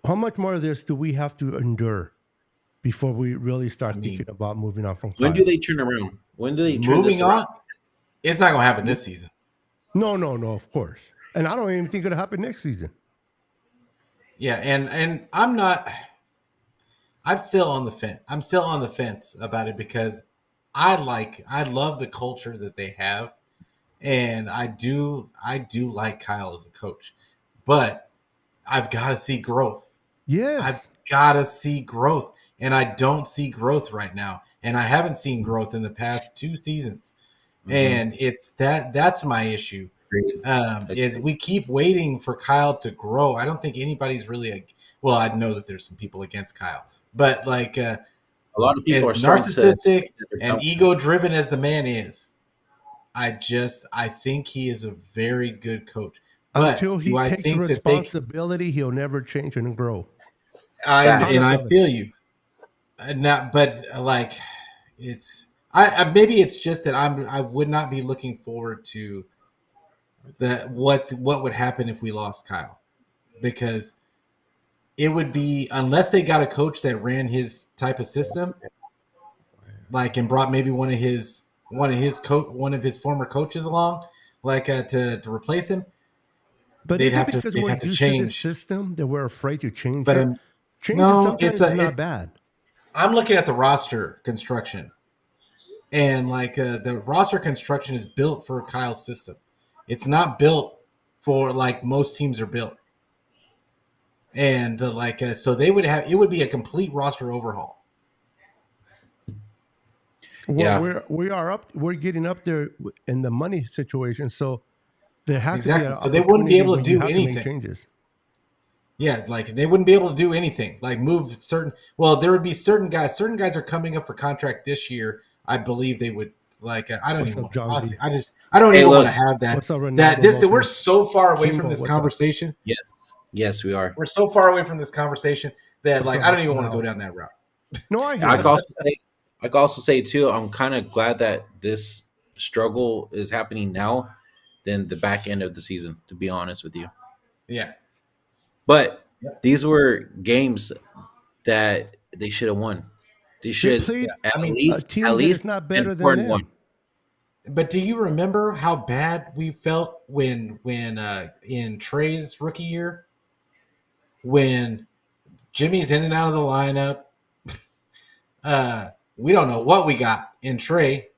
how much more of this do we have to endure before we really start thinking about moving on from Kyle? When do they turn around? When do they turn moving this on? around? It's not going to happen this season. No, of course. And I don't even think it'll happen next season. Yeah, and I'm still on the fence. I'm still on the fence about it because I love the culture that they have, and I do like Kyle as a coach, but I've got to see growth. Yes. I've got to see growth, and I don't see growth right now, and I haven't seen growth in the past 2 seasons, and it's that's my issue. Is we keep waiting for Kyle to grow. I don't think anybody's really well, I know that there's some people against Kyle, but like a lot of people are narcissistic and ego driven as the man is. I think he is a very good coach. But until he takes responsibility, he'll never change and grow. I feel you. But like it's maybe it's just that I would not be looking forward to what would happen if we lost Kyle, because it would be, unless they got a coach that ran his type of system, like, and brought maybe one of his former coaches along, like to replace him. But they'd have to change the system that we're afraid to change. But it's not bad. I'm looking at the roster construction, and like the roster construction is built for Kyle's system. It's not built for like most teams are built, and so they would have, it would be a complete roster overhaul. Well, we're getting up there in the money situation, so there has to be so they wouldn't be able to do anything. Changes. Yeah, like they wouldn't be able to do anything, like move certain. Well, there would be certain guys. Certain guys are coming up for contract this year. I believe they would. Like I don't even. Honestly, I don't even want to have that. We're so far away from this conversation. Yes, we are. We're so far away from this conversation that I don't even want to go down that route. No, I hear I can also say I can also say too, I'm kind of glad that this struggle is happening now than the back end of the season, to be honest with you. Yeah. But these were games that they should have won. They They should played I mean, a at team that least is not been better four than and one. them. but do you remember how bad we felt when in Trey's rookie year when Jimmy's in and out of the lineup? We don't know what we got in Trey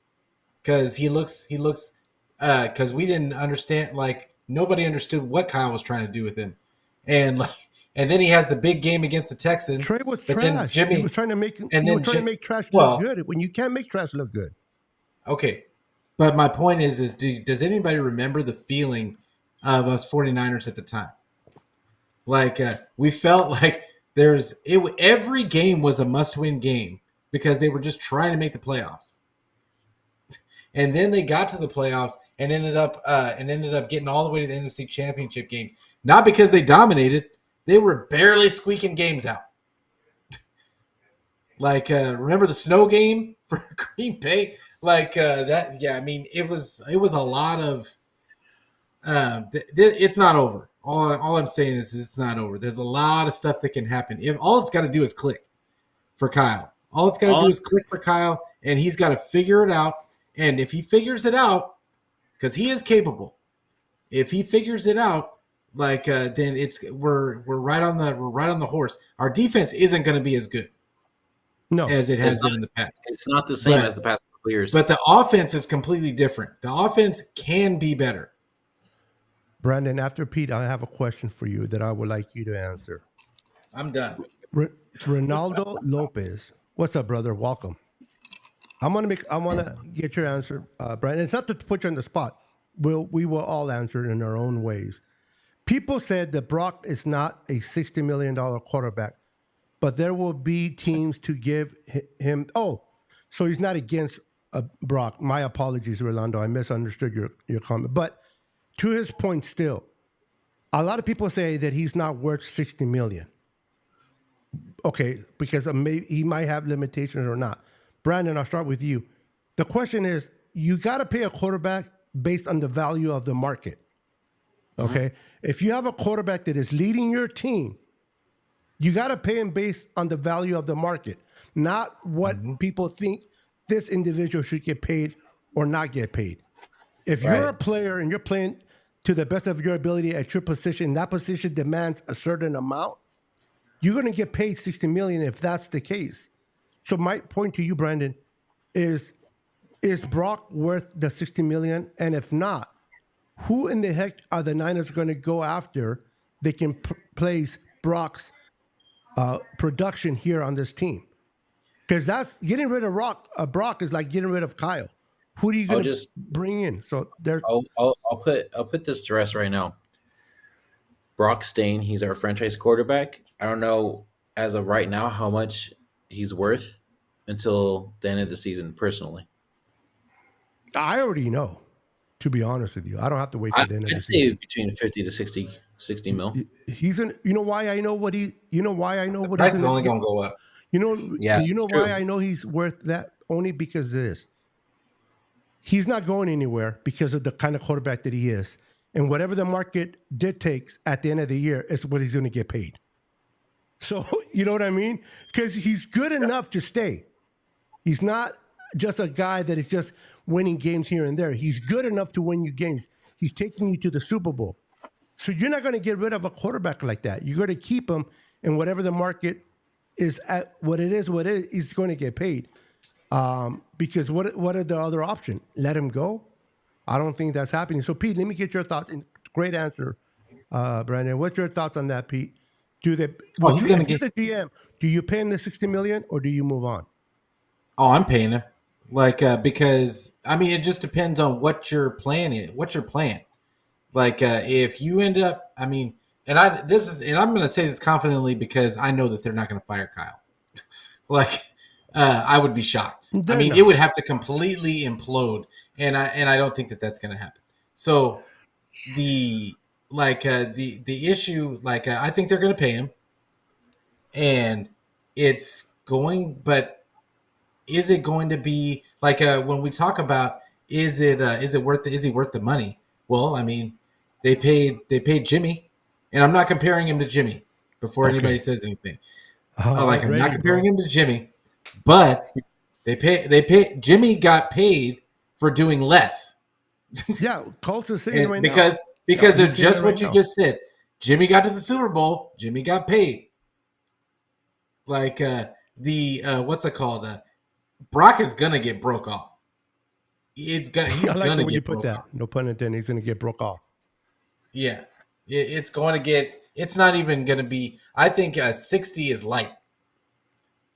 because he looks because we didn't understand, like nobody understood what Kyle was trying to do with him, and like and then he has the big game against the Texans, Trey was but then trash. He was Jimmy trying to make and he was then trying to make trash look well, good when you can't make trash look good. okay, but my point is does anybody remember the feeling of us 49ers at the time? Like we felt like every game was a must-win game because they were just trying to make the playoffs. And then they got to the playoffs and ended up getting all the way to the NFC Championship games. Not because they dominated, they were barely squeaking games out. Like remember the snow game for Green Bay? Like that. Yeah, I mean it was a lot of. It's not over. All I'm saying is it's not over. There's a lot of stuff that can happen. If all it's got to do is click for Kyle. All it's got to do is click for Kyle, and he's got to figure it out. And if he figures it out, because he is capable, if he figures it out, like then we're right on the horse. Our defense isn't going to be as good No, as it has been in the past. It's not the same as the past couple years. But the offense is completely different. The offense can be better. Brandon, after Pete, I have a question for you that I would like you to answer. I'm done. Ronaldo Lopez. What's up, brother? Welcome. I want to get your answer, Brandon. It's not to put you on the spot. We will all answer it in our own ways. People said that Brock is not a $60 million quarterback, but there will be teams to give him. Oh, so he's not against Brock. My apologies, Rolando. I misunderstood your comment. But to his point still, a lot of people say that he's not worth $60 million. Okay, because he might have limitations or not. Brandon, I'll start with you. The question is, you got to pay a quarterback based on the value of the market. Okay? Mm-hmm. If you have a quarterback that is leading your team, you got to pay him based on the value of the market, not what people think this individual should get paid or not get paid. If you're a player and you're playing to the best of your ability at your position, that position demands a certain amount, you're going to get paid $60 million if that's the case. So my point to you, Brandon, is Brock worth the $60 million? And if not, who in the heck are the Niners going to go after? They can place Brock's production here on this team, because that's getting rid of Brock is like getting rid of Kyle. Who are you going to bring in? So there, I'll put this to rest right now. Brock Stain, he's our franchise quarterback. I don't know as of right now how much he's worth until the end of the season. Personally, I already know. To be honest with you, I don't have to wait for the end of the season. I'd say between 50 to 60 mil. He's in. You know why I know what he? You know why I know what? Price is only going to go up. You know. Yeah. You know why I know he's worth that? Only because of this. He's not going anywhere because of the kind of quarterback that he is. And whatever the market dictates at the end of the year is what he's going to get paid. So, you know what I mean? Because he's good enough to stay. He's not just a guy that is just winning games here and there. He's good enough to win you games. He's taking you to the Super Bowl. So you're not going to get rid of a quarterback like that. You're going to keep him, and whatever the market is at, what it is, he's going to get paid. Because what are the other options? Let him go? I don't think that's happening. So, Pete, let me get your thoughts. Great answer, Brandon. What's your thoughts on that, Pete? He's going to get the GM. Do you pay him the $60 million or do you move on? Oh, I'm paying him. Like because I mean, it just depends on what your plan is. What's your plan? Like if you end up, I mean, and I'm going to say this confidently because I know that they're not going to fire Kyle. Like I would be shocked. It would have to completely implode. And I don't think that that's going to happen. So the issue, I think they're going to pay him, and it's going. But is it going to be like when we talk about is it worth is he worth the money? Well, I mean, they paid Jimmy, and I'm not comparing him to Jimmy before anybody Okay. says anything. Oh, Like I'm I'm not ready, comparing bro. him to Jimmy, but they pay Jimmy got paid for doing less. Yeah, Colts is saying And right now. because He's of saying it just right what you now. just said. Jimmy got to the Super Bowl, Jimmy got paid. Like the what's it called? Brock is gonna get broke off. I He's like the gonna way you get put broke that. off. No pun intended. He's going to get broke off. Yeah, it's going to get. It's not even going to be. I think 60 is light.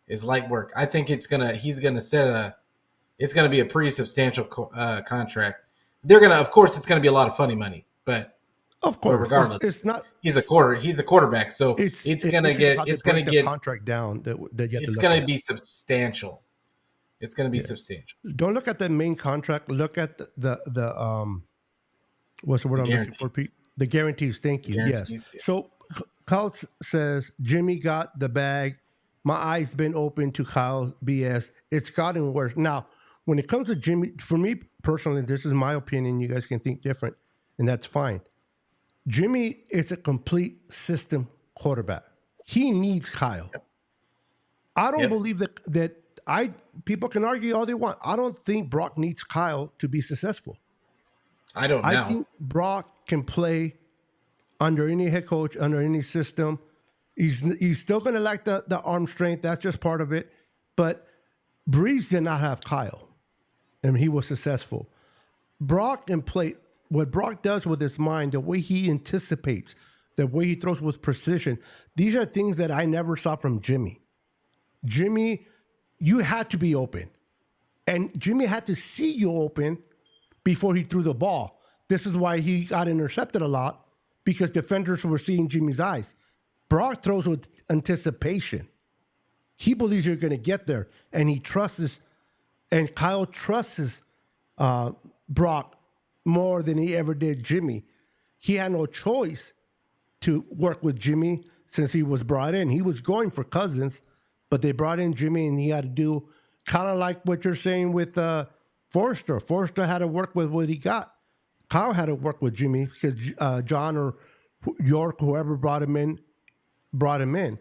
Is light work. I think it's gonna. He's gonna set a. It's gonna be a pretty substantial contract. They're gonna. Of course, it's gonna be a lot of funny money, Of but course, regardless, it's not. he's a quarter. He's a quarterback, so it's gonna This is get. how they It's gonna break the get. contract down that you have to It's look gonna at. be substantial. It's gonna be Yeah. substantial. Don't look at the main contract. Look at the what's the word The I'm looking for, guarantees. Pete? The guarantees. Thank The you. Yes. guarantees. Yeah. So Couch says Jimmy got the bag. My eyes been open to Kyle's BS. It's gotten worse. Now, when it comes to Jimmy, for me personally, this is my opinion. You guys can think different, and that's fine. Jimmy is a complete system quarterback. He needs Kyle. I don't Yep. believe that I people can argue all they want. I don't think Brock needs Kyle to be successful. I don't I know. think Brock can play under any head coach, under any system. He's still going to lack the arm strength. That's just part of it. But Breeze did not have Kyle, and he was successful. Brock can play what Brock does with his mind, the way he anticipates, the way he throws with precision. These are things that I never saw from Jimmy. Jimmy, you had to be open. And Jimmy had to see you open before he threw the ball. This is why he got intercepted a lot, because defenders were seeing Jimmy's eyes. Brock throws with anticipation. He believes you're going to get there, and he trusts, and Kyle trusts Brock more than he ever did Jimmy. He had no choice to work with Jimmy since he was brought in. He was going for Cousins, but they brought in Jimmy, and he had to do kind of like what you're saying with Forrester. Forrester had to work with what he got. Kyle had to work with Jimmy because John or York, whoever brought him in.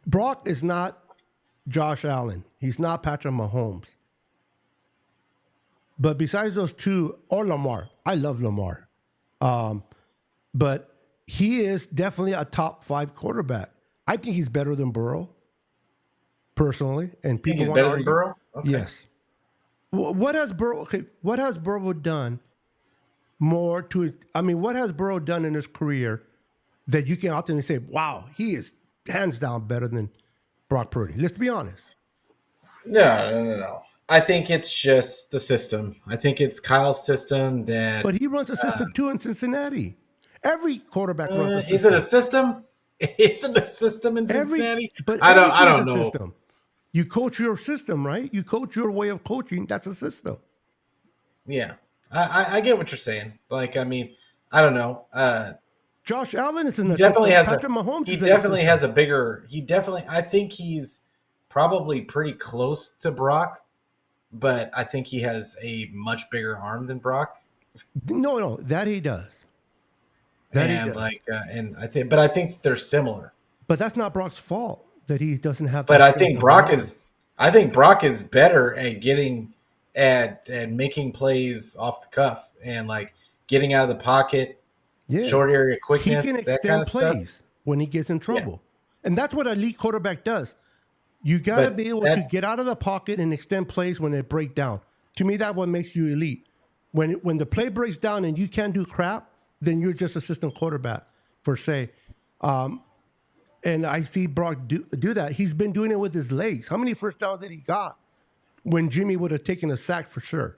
Brock is not Josh Allen. He's not Patrick Mahomes. But besides those two, or Lamar, I love Lamar. But he is definitely a top 5 quarterback. I think he's better than Burrow, personally. And Think people he's want to better than argue. Burrow? Okay. Yes. What has Burrow? Okay, what has Burrow done more to? I mean, what has Burrow done in his career that you can ultimately say, "Wow, he is hands down better than Brock Purdy"? Let's be honest. No. I think it's just the system. I think it's Kyle's system that But he runs a system too in Cincinnati. Every quarterback runs a is it system. a system? Is it a system in Cincinnati? But I everything is don't a know. system. You coach your system, right? You coach your way of coaching. That's a system. Yeah. I get what you're saying. Like, I mean, I don't know. Josh Allen is in He a definitely system. has Patrick Mahomes he is in a definitely system. has a bigger I think he's probably pretty close to Brock, but I think he has a much bigger arm than Brock. No, that he does. That he And does. and I think they're similar. But that's not Brock's fault that he doesn't have But that strength of an arm. I think Brock is better at getting at making plays off the cuff and like getting out of the pocket, Yeah. short area He quickness, can that kind extend of stuff. plays when he gets in Yeah. trouble. And that's what an elite quarterback does. You got to But be able that- to get out of the pocket and extend plays when they break down. To me, that's what makes you elite. When the play breaks down and you can't do crap, then you're just a system quarterback, per se. And I see Brock do that. He's been doing it with his legs. How many first downs did he got when Jimmy would have taken a sack for sure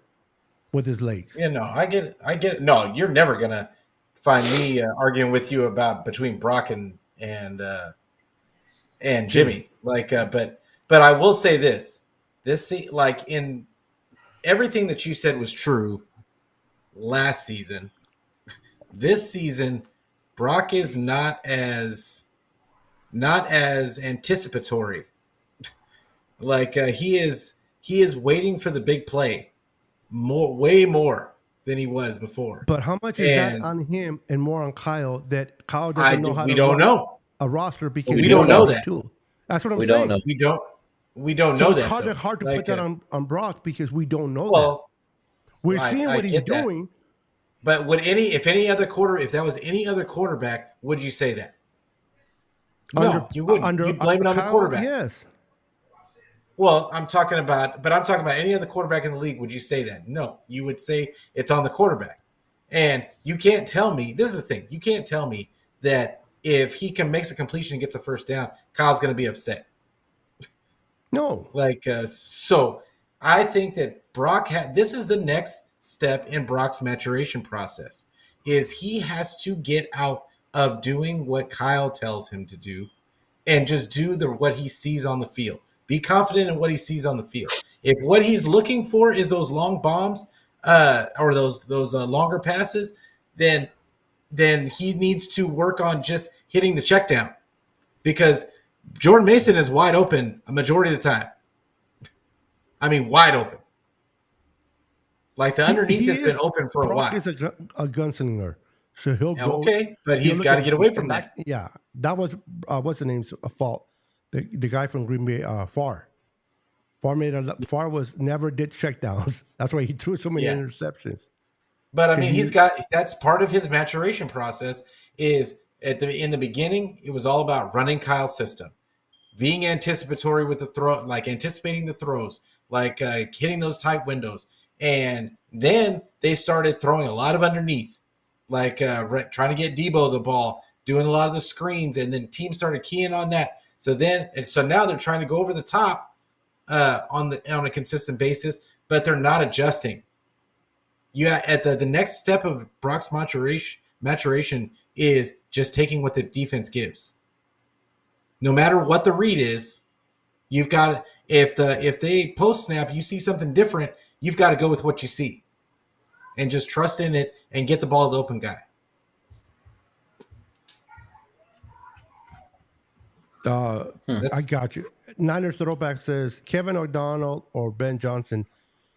with his legs? Yeah, no, I get it. No, you're never gonna find me arguing with you about between Brock and Jimmy. Like, but I will say this: like in everything that you said was true last season. This season, Brock is not as anticipatory. Like he is waiting for the big play way more than he was before. But how much is that And on him and more on Kyle that Kyle doesn't know how we to don't run know. a roster because We he don't doesn't know have the that. tool? That's what I'm We don't know. saying. We don't So know it's that. hard though. hard to Like, put that on Brock because we don't know that. well, We're seeing I what he's get that. doing. But if that was any other quarterback, would you say that? No, you wouldn't. You'd blame it on the Kyle, quarterback. yes. Well, I'm talking about any other quarterback in the league. Would you say that? No, you would say it's on the quarterback. And you can't tell me, this is the thing, you can't tell me that if he makes a completion and gets a first down, Kyle's going to be upset. No. So I think that this is the next step in Brock's maturation process, is he has to get out of doing what Kyle tells him to do and just do what he sees on the field. Be confident in what he sees on the field. If what he's looking for is those long bombs or those longer passes, then he needs to work on just hitting the check down, because Jordan Mason is wide open a majority of the time. I mean, wide open. Like the underneath has been open for a while. Brock is a gunslinger, so he'll go. Okay, but he's got to get away from that. Yeah, that was what's the name's fault. The guy from Green Bay, Farr. Farr never did checkdowns. That's why he threw so many interceptions. But I mean, that's part of his maturation process. Is in the beginning, it was all about running Kyle's system, being anticipatory with the throw, like anticipating the throws, like hitting those tight windows. And then they started throwing a lot of underneath, like trying to get Debo the ball, doing a lot of the screens, and then teams started keying on that. So now they're trying to go over the top on a consistent basis, but they're not adjusting. At the next step of Brock's maturation is just taking what the defense gives. No matter what the read is, you've got if they post snap, you see something different, you've got to go with what you see and just trust in it and get the ball to the open guy. I got you. Niners throwback says Kevin O'Donnell or Ben Johnson.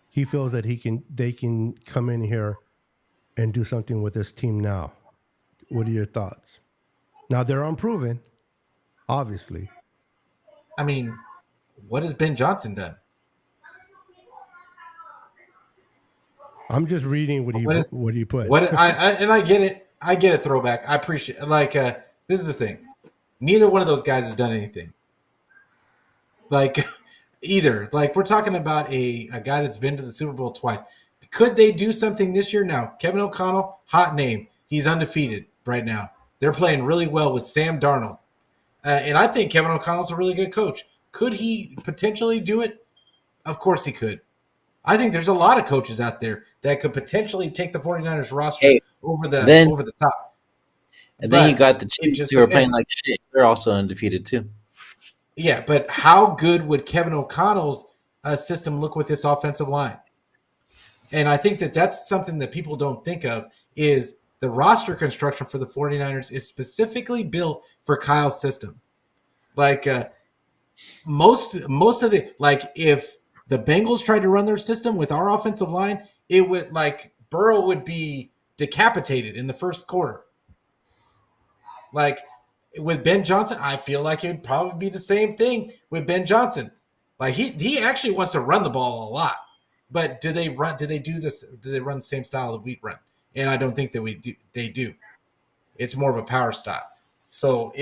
He feels that they can come in here and do something with this team now. What are your thoughts? Now they're unproven, obviously. I mean, what has Ben Johnson done? I'm just reading what he put. I get it. I get it. Throwback. I appreciate it. This is the thing. Neither one of those guys has done anything. Either. We're talking about a guy that's been to the Super Bowl twice. Could they do something this year? Now, Kevin O'Connell, hot name. He's undefeated right now. They're playing really well with Sam Darnold. And I think Kevin O'Connell's a really good coach. Could he potentially do it? Of course he could. I think there's a lot of coaches out there that could potentially take the 49ers roster over the top. And then you got the Chiefs who are playing like shit. They're also undefeated too. Yeah, but how good would Kevin O'Connell's system look with this offensive line? And I think that's something that people don't think of, is the roster construction for the 49ers is specifically built for Kyle's system. Most of if the Bengals tried to run their system with our offensive line, it would Burrow would be decapitated in the first quarter. With Ben Johnson, I feel like it would probably be the same thing with Ben Johnson. He actually wants to run the ball a lot, but do they run the same style that we run? And I don't think that they do. It's more of a power style. So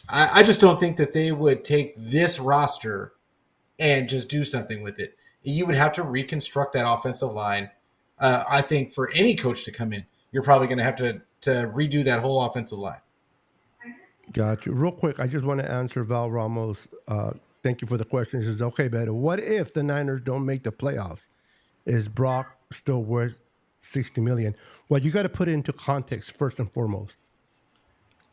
I just don't think that they would take this roster and just do something with it. You would have to reconstruct that offensive line. I think for any coach to come in, you're probably going to have to redo that whole offensive line. Got you. Real quick, I just want to answer Val Ramos. Thank you for the question. He says, okay, better. What if the Niners don't make the playoffs? Is Brock still worth $60 million? Well, you got to put it into context first and foremost.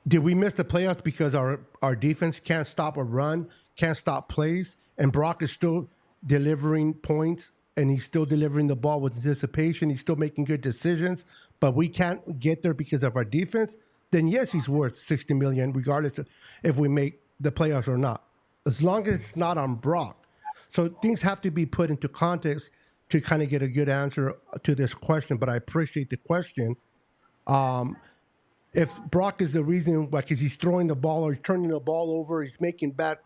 Did we miss the playoffs because our defense can't stop a run, can't stop plays, and Brock is still delivering points and he's still delivering the ball with anticipation? He's still making good decisions, but we can't get there because of our defense? Then yes, he's worth $60 million, regardless of if we make the playoffs or not. as long as it's not on Brock. So things have to be put into context to kind of get a good answer to this question. But I appreciate the question. If Brock is the reason, like, is he's throwing the ball or he's turning the ball over, he's making bad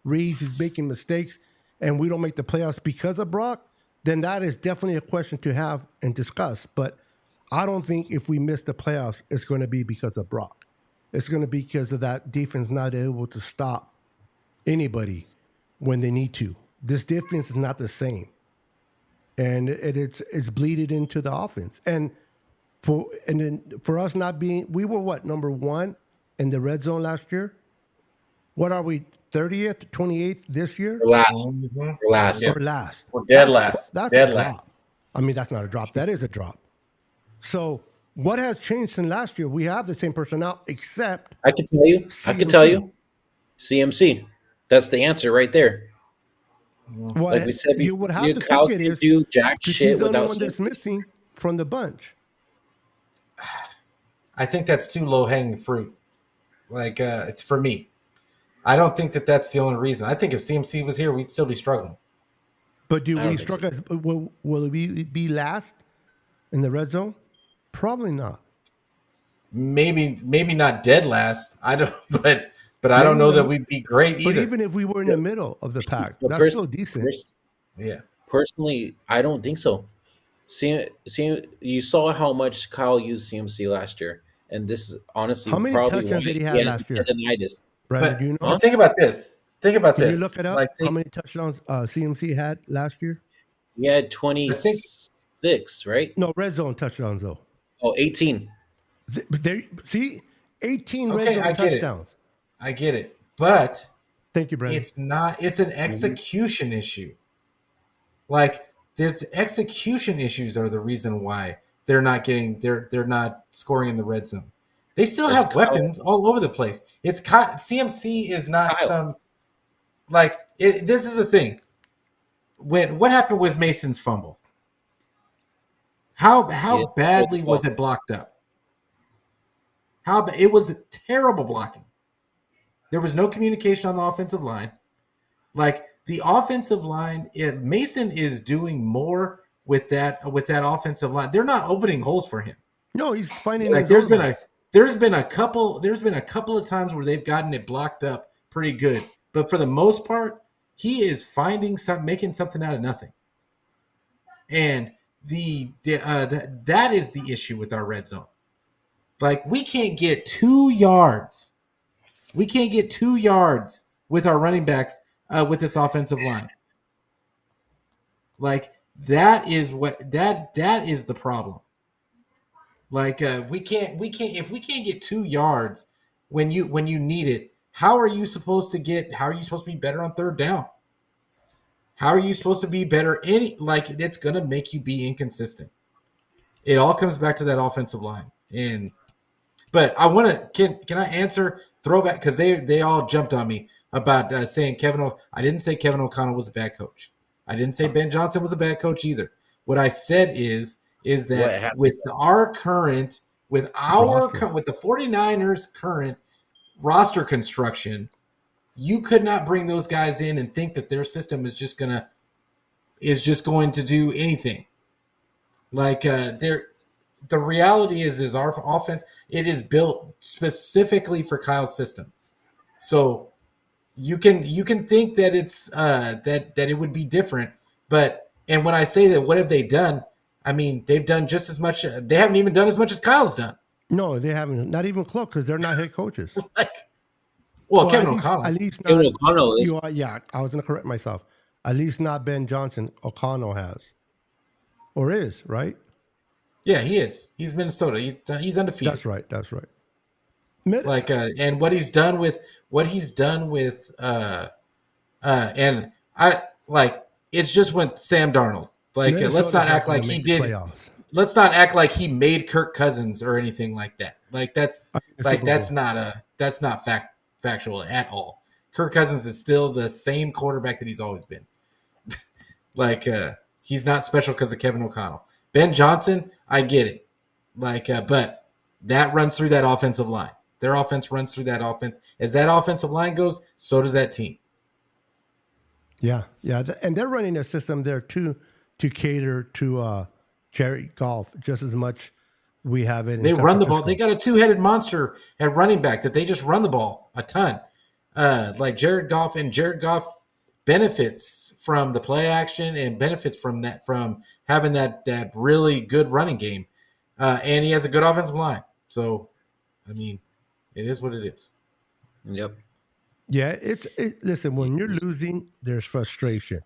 reads, he's making mistakes, and we don't make the playoffs because of Brock, then that is definitely a question to have and discuss. But I don't think if we miss the playoffs, it's going to be because of Brock. It's going to be because of that defense not able to stop anybody when they need to. This defense is not the same. And it's bleeded into the offense. And then for us not being, we were what, number 1 in the red zone last year? What are we, 30th, 28th this year? Last. Or last. We're dead last. That's Dead a drop. last. I mean, that's not a drop. That is a drop. So what has changed since last year? We have the same personnel, except I can tell you. I can tell you. CMC. That's the answer right there. What Like we said, you would have to Kyle think it can is do jack because shit he's the only without one that's missing from the bunch. I think that's too low hanging fruit. Like it's for me. I don't think that that's the only reason. I think if CMC was here, we'd still be struggling. But do I don't we think struggle? Will we be last in the red zone? Probably not. Maybe not dead last. I don't, but I don't know that we'd be great But either. even if we were in the middle of the pack, But that's still decent. Yeah. Personally, I don't think so. See, you saw how much Kyle used CMC last year, and this is honestly How many probably touchdowns why did he have last year? tendinitis. Brandon, But do you know? Huh? think about this. Think about Can this. you look it up? Like, How many touchdowns CMC had last year? He had 26, right? No, red zone touchdowns though. Oh, 18. See, 18 Okay, red zone I get it. touchdowns. I get it, but Thank you, Brandon. it's not. It's an execution issue. Like, there's execution issues are the reason why they're not getting. They're not scoring in the red zone. They still It's have Kyle. weapons all over the place. It's CMC is not Kyle. some like it, this is the thing. What happened with Mason's fumble? How Yeah, badly it's was it blocked up? It was terrible blocking. There was no communication on the offensive line. Like the offensive line, Mason is doing more with that offensive line. They're not opening holes for him. No, he's finding. Like his there's own been way. a couple of times where they've gotten it blocked up pretty good, but for the most part, he is making something out of nothing. And that is the issue with our red zone. Like we can't get 2 yards. We can't get 2 yards with our running backs with this offensive line. Like that is the problem. Like we can't if we can't get 2 yards when you need it, how are you supposed to be better on third down? How are you supposed to be better it's going to make you be inconsistent. It all comes back to that offensive line. But I want to can I answer throwback cuz they all jumped on me about saying I didn't say Kevin O'Connell was a bad coach. I didn't say Ben Johnson was a bad coach either. What I said is that with the 49ers current roster construction, you could not bring those guys in and think that their system is just going to do anything. Like the reality is our offense, it is built specifically for Kyle's system. So you can think that it's that it would be different, and when I say that, what have they done? I mean, they've done just as much. They haven't even done as much as Kyle's done. No, they haven't. Not even close because they're not head coaches. Kevin O'Connell. At least not. Kevin O'Connell is. Yeah, I was going to correct myself. At least not Ben Johnson. O'Connell has, or is, right? Yeah, he is. He's Minnesota. He's undefeated. That's right. Like and what he's done with and I like it's just with Sam Darnold. Like let's not act like he did. Playoffs. Let's not act like he made Kirk Cousins or anything like that. Like that's not factual at all. Kirk Cousins is still the same quarterback that he's always been. Like he's not special because of Kevin O'Connell. Ben Johnson, I get it. Like but that runs through that offensive line. Their offense runs through that offense. As that offensive line goes, so does that team. Yeah, yeah, and they're running a system there too to cater to Jared Goff just as much. We have it in They San run the ball. Francisco. They got a two-headed monster at running back that they just run the ball a ton. Like Jared Goff, and Jared Goff benefits from the play action and benefits from having that really good running game. And he has a good offensive line. So, I mean, it is what it is. Yep. Yeah, listen, when you're losing, there's frustration.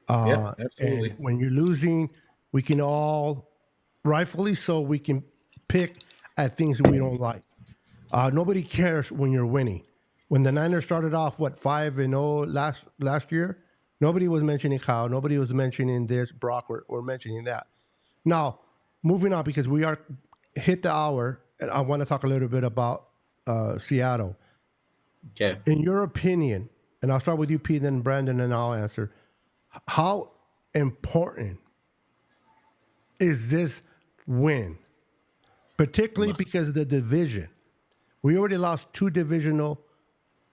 Yeah, absolutely. And when you're losing, we can all, rightfully so, we can pick at things we don't like. Nobody cares when you're winning. When the Niners started off, 5-0 last year, nobody was mentioning Kyle. Nobody was mentioning this, Brock, or mentioning that. Now, moving on, because we are hit the hour, and I want to talk a little bit about Seattle. Okay. In your opinion, and I'll start with you, Pete, then Brandon, and I'll answer. How important is this win? Particularly because of the division. We already lost 2 divisional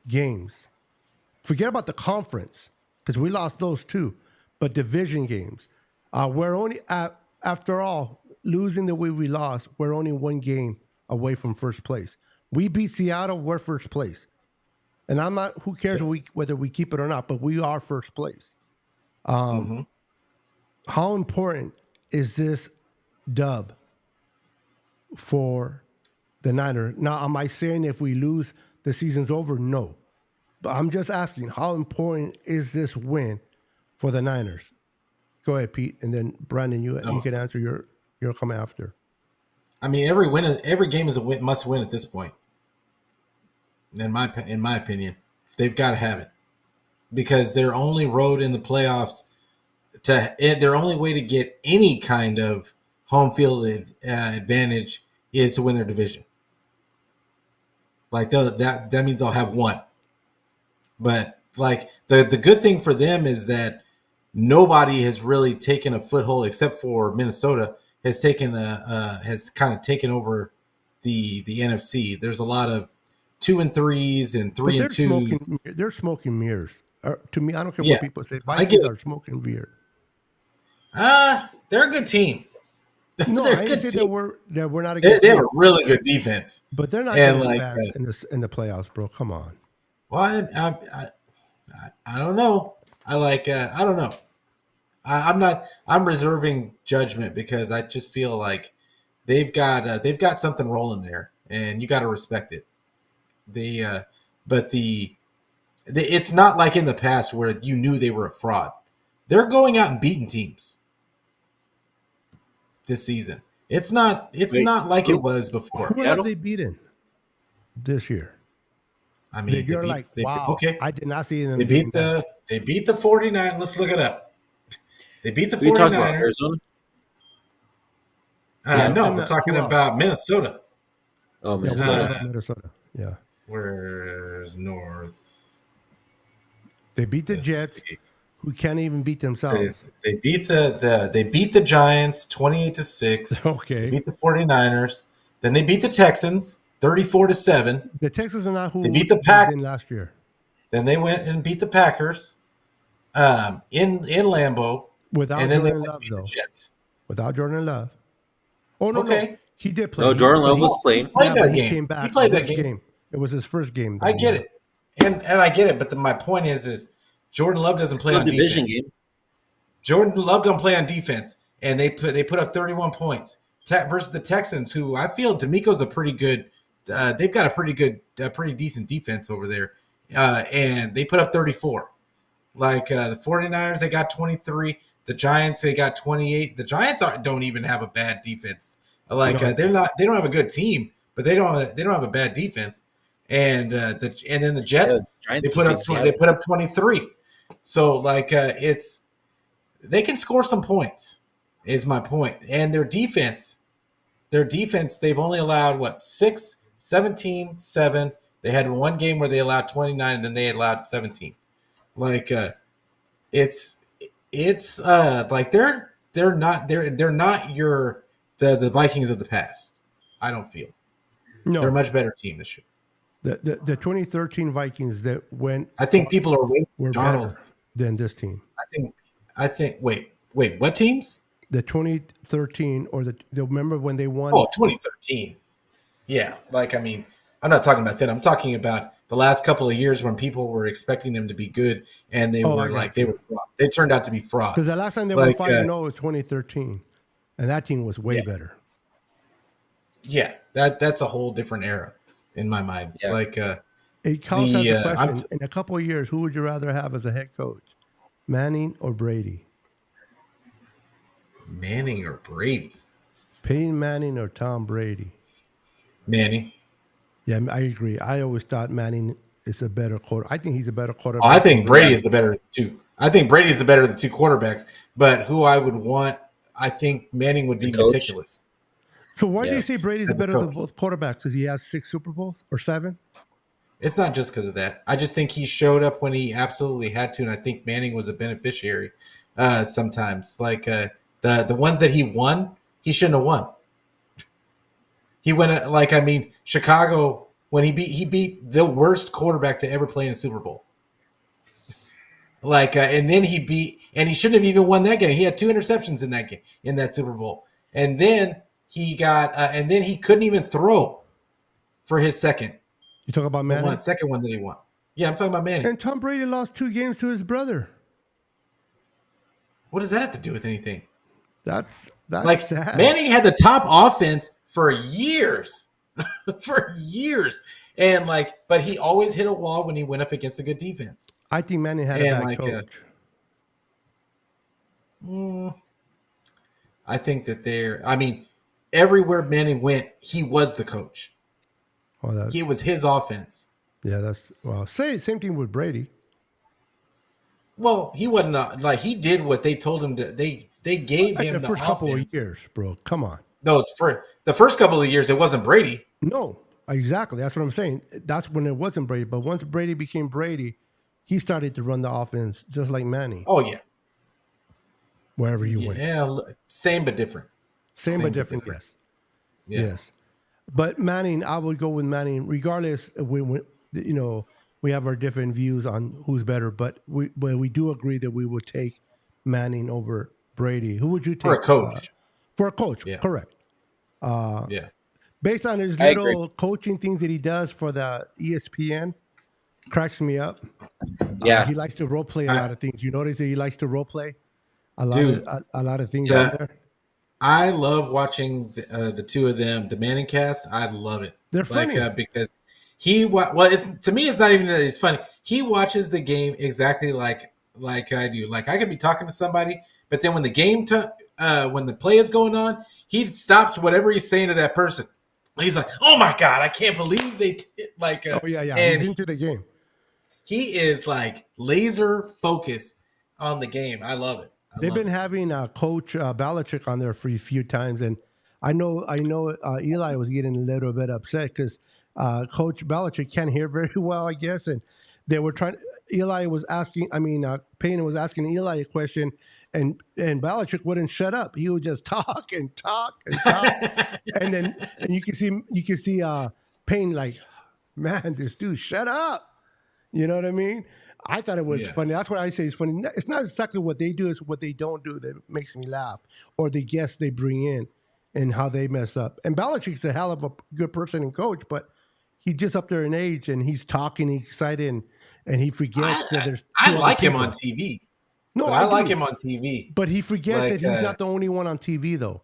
games. Forget about the conference, because we lost those 2, but division games. We're only, after all, losing the way we lost, we're only 1 game away from first place. We beat Seattle, we're first place. And I'm not, who cares whether we keep it or not, but we are first place. How important is this dub for the Niners? Now, am I saying if we lose, the season's over? No. But I'm just asking, how important is this win for the Niners? Go ahead, Pete, and then Brandon, you can answer your comment after. I mean, every game is a must win at this point. In my opinion, they've got to have it, because their only road in the playoffs their only way to get any kind of home field advantage is to win their division. Like that means they'll have 1. But like the good thing for them is that nobody has really taken a foothold except for Minnesota has kind of taken over the NFC. There's a lot of 2-3s and 3-2s. They're smoking mirrors. To me, I don't care Yeah, what people say. Vikings are smoking mirrors. They're a good team. No, They're I a didn't good say team. we're not a good They team. have a really good defense, But they're not and getting advanced in the playoffs, bro. Come on. Well, I don't know. I don't know. I'm reserving judgment because I just feel like they've got something rolling there, and you got to respect it. But it's not like in the past where you knew they were a fraud. They're going out and beating teams this season. It's not like it was before. Who have they beaten this year? I mean, you're like, wow. Okay. I did not see them. They beat the 49ers. Let's look it up. They beat the 49ers. We talking about Arizona? No, we're talking about Minnesota. Oh, Minnesota. Minnesota. Yeah. Where's North? They beat the Jets, who can't even beat themselves. They beat the Giants 28-6. Okay. They beat the 49ers. Then they beat the Texans 34-7. The Texans are not who they beat the Packers last year. Then they went and beat the Packers in Lambeau. Without Jordan Love, though. Without Jordan Love. Oh, no, no. He did play. No, Jordan Love was playing. He came back. He played that game. It was his first game. I get it. And I get it. But my point is Jordan Love doesn't play on defense. Game. Jordan Love don't play on defense. And they put up 31 points versus the Texans, who I feel D'Amico's a pretty good they've got a pretty decent defense over there. And they put up 34. Like the 49ers, they got 23. The Giants, they got 28. The Giants don't even have a bad defense. Like they don't have a good team, but they don't have a bad defense. And then the Jets, they put up 23. So like they can score some points, is my point. And their defense, they've only allowed 17, 7. They had one game where they allowed 29, and then they allowed 17. Like it's like they're not the Vikings of the past. I don't feel. No, they're a much better team this year. The 2013 Vikings that went. I think people are waiting for Darnold. Better. than this team. I think. Wait. What teams? The 2013 or the remember when they won? Oh, 2013. Yeah. Like, I mean, I'm not talking about that. I'm talking about the last couple of years when people were expecting them to be good and they Oh, were they turned out to be frauds. Because the last time they like, won 5-0 was 2013, and that team was way better. Yeah, that's a whole different era in my mind. Yeah. Like, It counts as a question. In a couple of years, who would you rather have as a head coach, Manning or Brady? Manning or Brady? Peyton Manning or Tom Brady? Manning. Yeah, I agree. I always thought Manning is a better quarter. I think he's a better quarterback. Oh, I think Brady is the better of the two. I think Brady's the better of the two quarterbacks. But who I would want, I think Manning would be meticulous. So why do you say Brady's better than both quarterbacks? Because he has 6 Super Bowls or 7? It's not just because of that. I just think he showed up when he absolutely had to, and I think Manning was a beneficiary sometimes. Like the ones that he won, he shouldn't have won. He went Chicago when he beat the worst quarterback to ever play in a Super Bowl. And then he shouldn't have even won that game. He had 2 interceptions in that game, in that Super Bowl, and then he couldn't even throw for his second. You talk about Manning? Second one that he won. Yeah, I'm talking about Manning. And Tom Brady lost 2 games to his brother. What does that have to do with anything? That's sad. Manning had the top offense for years. And but he always hit a wall when he went up against a good defense. I think Manning had a bad coach. I think that everywhere Manning went, he was the coach. It was his offense. Yeah, same thing with Brady. Well, he wasn't he did what they told him to. They gave him the first couple of years, bro. Come on. No, it's for the first couple of years. It wasn't Brady. No, exactly. That's what I'm saying. That's when it wasn't Brady. But once Brady became Brady, he started to run the offense just like Manning. Oh yeah. Wherever you went. Yeah, same but different. Same but different. Yes. Yeah. Yes. But Manning, I would go with Manning, regardless. We have our different views on who's better, but we do agree that we would take Manning over Brady. Who would you take for a coach? For a coach, yeah. Correct. Yeah. Based on his little coaching things that he does for the ESPN, cracks me up. Yeah, he likes to role play a lot of things. You notice that he likes to role play a lot of things out there. I love watching the two of them, the Manning cast. I love it. They're funny because to me, it's not even that it's funny. He watches the game exactly like I do. Like I could be talking to somebody, but then when the game when the play is going on, he stops whatever he's saying to that person. He's like, "Oh my god, I can't believe they oh yeah, and he's into the game. He is laser focused on the game. I love it. They've been having Coach Belichick on there for a few times, and I know Eli was getting a little bit upset because Coach Belichick can't hear very well, I guess, and they were trying. Payne was asking Eli a question, and Belichick wouldn't shut up. He would just talk and talk and talk, and you can see Payne like, man, this dude, shut up. You know what I mean? I thought it was funny. That's what I say is funny. It's not exactly what they do; it's what they don't do that makes me laugh, or the guests they bring in and how they mess up. And Belichick's a hell of a good person and coach, but he's just up there in age, and he's talking, he's excited, and he forgets that there's. I like him on TV. No, I like him on TV, but he forgets that he's not the only one on TV, though.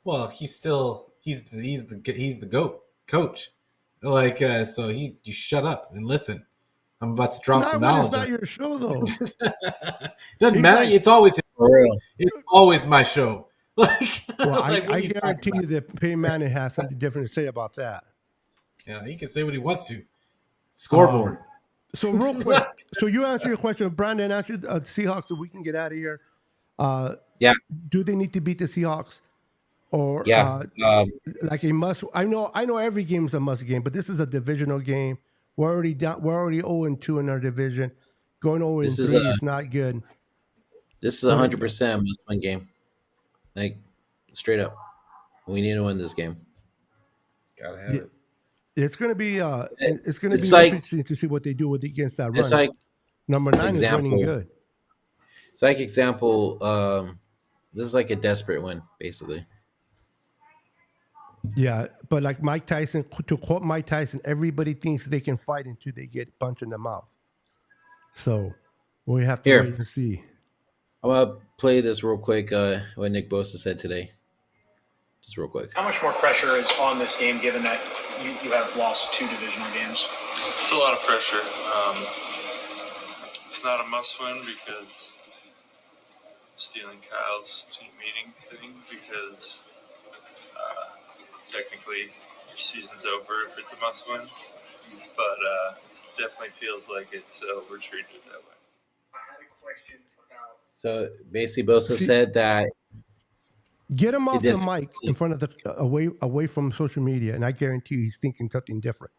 Well, he's the GOAT coach. So you shut up and listen. I'm about to drop some knowledge. It's not your show, though. Doesn't matter. It's always my show. I guarantee you that Peyton Manning has something different to say about that. Yeah, he can say what he wants to. Scoreboard. So real quick, so you answer your question. Brandon answered Seahawks, so we can get out of here. Yeah. Do they need to beat the Seahawks, or like a must? I know every game is a must game, but this is a divisional game. We're already 0-2 in our division. Going 0-3 is not good. This is 100% must-win game. Like straight up, we need to win this game. Gotta have it. It's going to be interesting to see what they do against that run. Number 9 is running Example. good. It's like example. This is like a desperate win, basically. Yeah, but like Mike Tyson, to quote Mike Tyson, everybody thinks they can fight until they get punched in the mouth. So we have to Here, wait and see. I'm gonna play this real quick. What Nick Bosa said today, just real quick. How much more pressure is on this game given that you have lost 2 divisional games? It's a lot of pressure. It's not a must-win because stealing Kyle's team meeting thing because technically your season's over if it's a must-win, but it definitely feels like we're treated that way. I had a question about. So basically, Bosa said that Get him off It the def- mic in front of the away from social media, and I guarantee you he's thinking something different.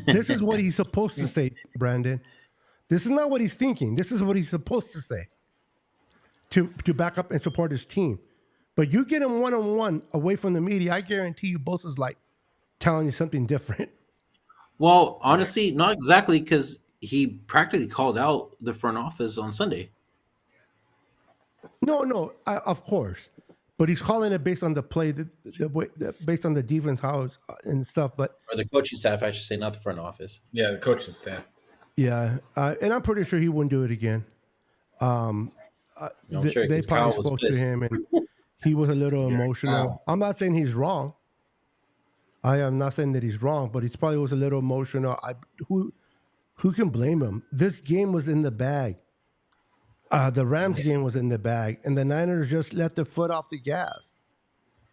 This is what he's supposed to say, Brandon. This is not what he's thinking. This is what he's supposed to say to back up and support his team. But you get him one-on-one away from the media, I guarantee you both is like telling you something different. Well, honestly, not exactly because he practically called out the front office on Sunday. No, of course. But he's calling it based on the play, based on the defense, how and stuff. But Or the coaching staff, I should say, not the front office. Yeah, the coaching staff. yeah, and I'm pretty sure he wouldn't do it again. I'm sure They 'cause Kyle probably was spoke to pissed. him, and he was a little emotional. Kyle. I'm not saying he's wrong. I am not saying that he's wrong, but he probably was a little emotional. Who can blame him? This game was in the bag. The Rams game was in the bag, and the Niners just let their foot off the gas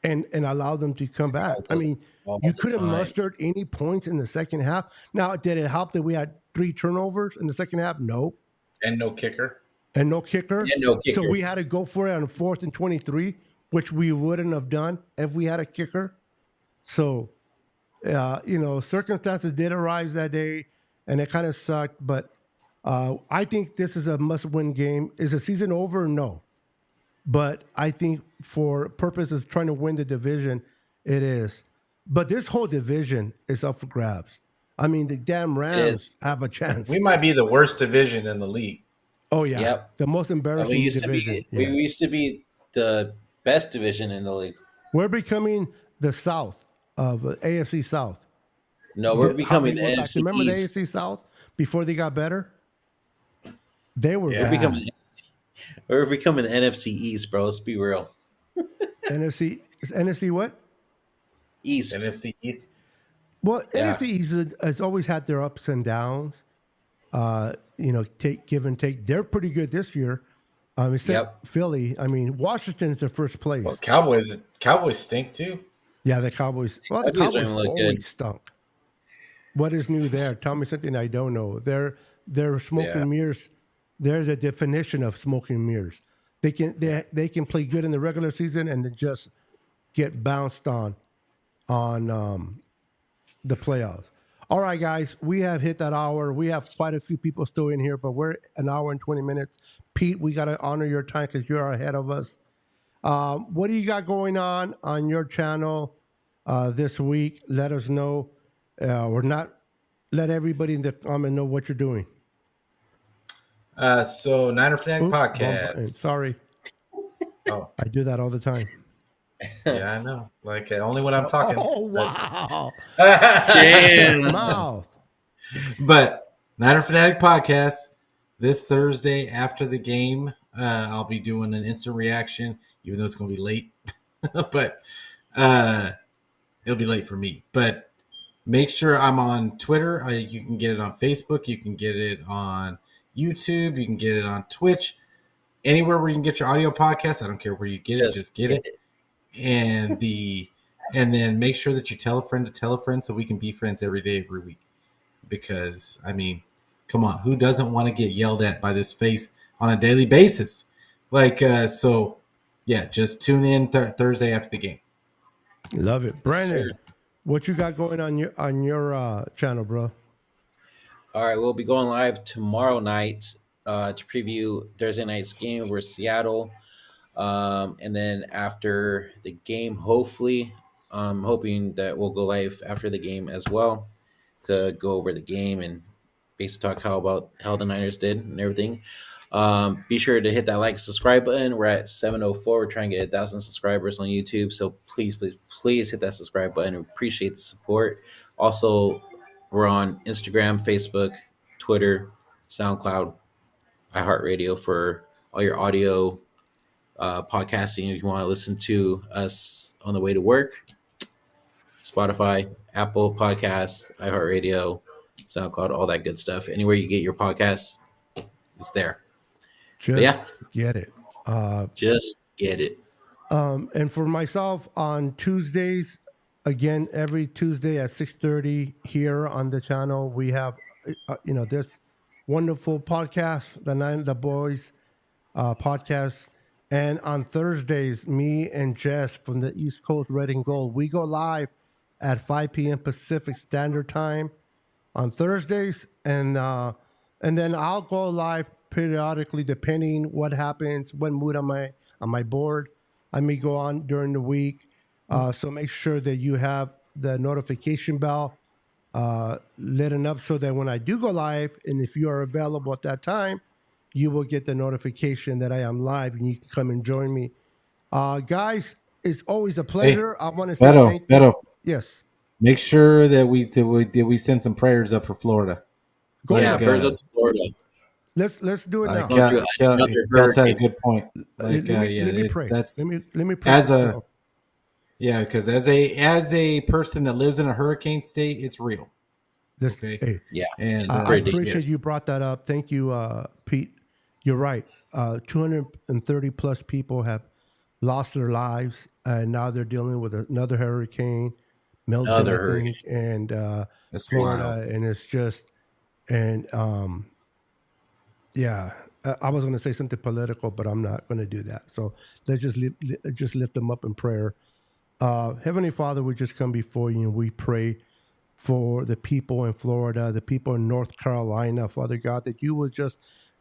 and allowed them to come back. I mean, you couldn't muster any points in the second half. Now, did it help that we had 3 turnovers in the second half? No. And no kicker. And no kicker. And no kicker. So we had to go for it on 4th and 23, which we wouldn't have done if we had a kicker. So, circumstances did arise that day, and it kind of sucked. But I think this is a must-win game. Is the season over? No. But I think for purposes of trying to win the division, it is. But this whole division is up for grabs. I mean, the damn Rams have a chance. We might be the worst division in the league. Oh, yeah. Yep. The most embarrassing We used division. we used to be the best division in the league. We're becoming the South of AFC South. No, we're How becoming they the were back. NFC Remember the East. AFC South before they got better? They were Yeah. bad. We're becoming the NFC East, bro. Let's be real. NFC what? East. NFC East. Well, Yeah. NFC East has always had their ups and downs. Give and take. They're pretty good this year. Except Philly. I mean, Washington's their first place. Well, Cowboys stink too. Yeah, the Cowboys. Well, the Cowboys don't Cowboys even look always good. stunk. What is new there? Tell me something I don't know. They're smoking mirrors. They're the definition of smoking mirrors. They can play good in the regular season and then just get bounced on the playoffs. All right, guys, we have hit that hour. We have quite a few people still in here, but we're an hour and 20 minutes. Pete, we got to honor your time because you're ahead of us. What do you got going on your channel this week? Let us know. Or not. Let everybody in the comment know what you're doing. So Niner Fanatic Oops, Podcast. sorry. Oh, I do that all the time. yeah, I know. Like only when I'm talking. Oh, wow. Damn. Mouth. But Niner Fanatic Podcast this Thursday after the game. I'll be doing an instant reaction, even though it's going to be late. But it'll be late for me. But make sure I'm on Twitter. You can get it on Facebook. You can get it on YouTube. You can get it on Twitch. Anywhere where you can get your audio podcast. I don't care where you get it. Just get it. And then make sure that you tell a friend to tell a friend so we can be friends every day, every week. Because, I mean, come on. Who doesn't want to get yelled at by this face on a daily basis? So, yeah, just tune in Thursday after the game. Love it. Brandon, what you got going on your channel, bro? All right, we'll be going live tomorrow night to preview Thursday night's game versus Seattle. And then after the game, hopefully, hoping that we'll go live after the game as well to go over the game and basically talk how the Niners did and everything. Be sure to hit that like subscribe button. We're at 704. We're trying to get 1,000 subscribers on YouTube. So please hit that subscribe button. We appreciate the support. Also, we're on Instagram, Facebook, Twitter, SoundCloud, iHeartRadio for all your audio podcasting. If you want to listen to us on the way to work, Spotify, Apple Podcasts, iHeartRadio, SoundCloud, all that good stuff. Anywhere you get your podcasts, it's there. Just Yeah. get it. Just get it. And for myself on Tuesdays, again, every Tuesday at 6:30 here on the channel, we have, this wonderful podcast, the BOYZ podcast. And on Thursdays, me and Jess from the East Coast Red and Gold, we go live at 5 p.m. Pacific Standard Time on Thursdays. And then I'll go live periodically depending what happens, what mood am I on my board. I may go on during the week. So make sure that you have the notification bell lit up so that when I do go live, and if you are available at that time, you will get the notification that I am live and you can come and join me. Guys, it's always a pleasure. I want to say thank you. Beto, Yes. make sure that we send some prayers up for Florida. Go Yeah, ahead. prayers up to Florida. Let's do it now. Cal had a good point. Let me pray. That's Let me pray. as a because as a person that lives in a hurricane state, it's real. Okay. Hey, Yeah. And I appreciate you brought that up. Thank you, Pete. You're right. 230 plus people have lost their lives, and now they're dealing with another hurricane, Milton, I think, and that's Florida, wild. and it's just, and yeah. I was going to say something political, but I'm not going to do that. So let's just lift them up in prayer. Heavenly Father, we just come before you and we pray for the people in Florida, the people in North Carolina, Father God, that you would just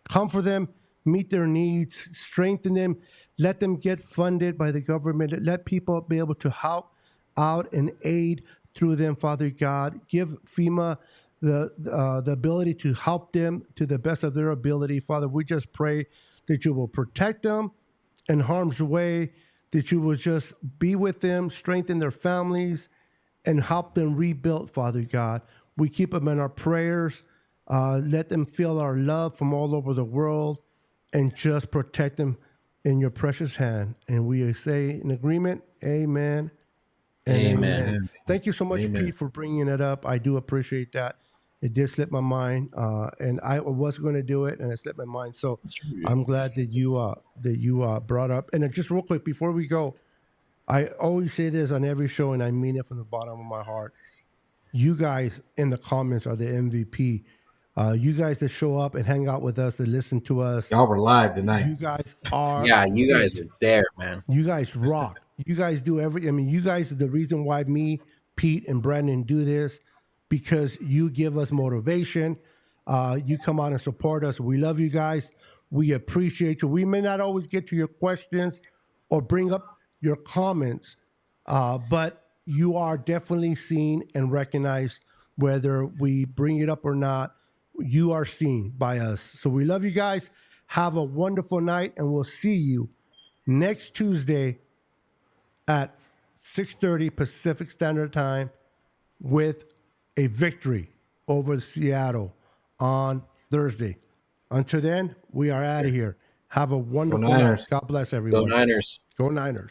comfort them, meet their needs, strengthen them, let them get funded by the government, let people be able to help out and aid through them, Father God. Give FEMA the ability to help them to the best of their ability. Father, we just pray that you will protect them in harm's way, that you will just be with them, strengthen their families, and help them rebuild, Father God. We keep them in our prayers. Let them feel our love from all over the world and just protect them in your precious hand. And we say in agreement, amen and amen. Thank you so much, Pete, for bringing it up. I do appreciate that. It did slip my mind, and I was going to do it, and it slipped my mind. So I'm glad that you brought up. And just real quick before we go, I always say this on every show, and I mean it from the bottom of my heart. You guys in the comments are the MVP. You guys that show up and hang out with us, that listen to us. Y'all were live tonight. You guys are. Yeah, you guys are there, man. You guys rock. You guys do you guys are the reason why me, Pete, and Brandon do this, because you give us motivation. You come out and support us. We love you guys. We appreciate you. We may not always get to your questions or bring up your comments, but you are definitely seen and recognized, whether we bring it up or not. You are seen by us. So we love you guys. Have a wonderful night, and we'll see you next Tuesday at 6:30 Pacific Standard Time with a victory over Seattle on Thursday. Until then, we are out of here. Have a wonderful night. God bless everyone. Go Niners. Go Niners.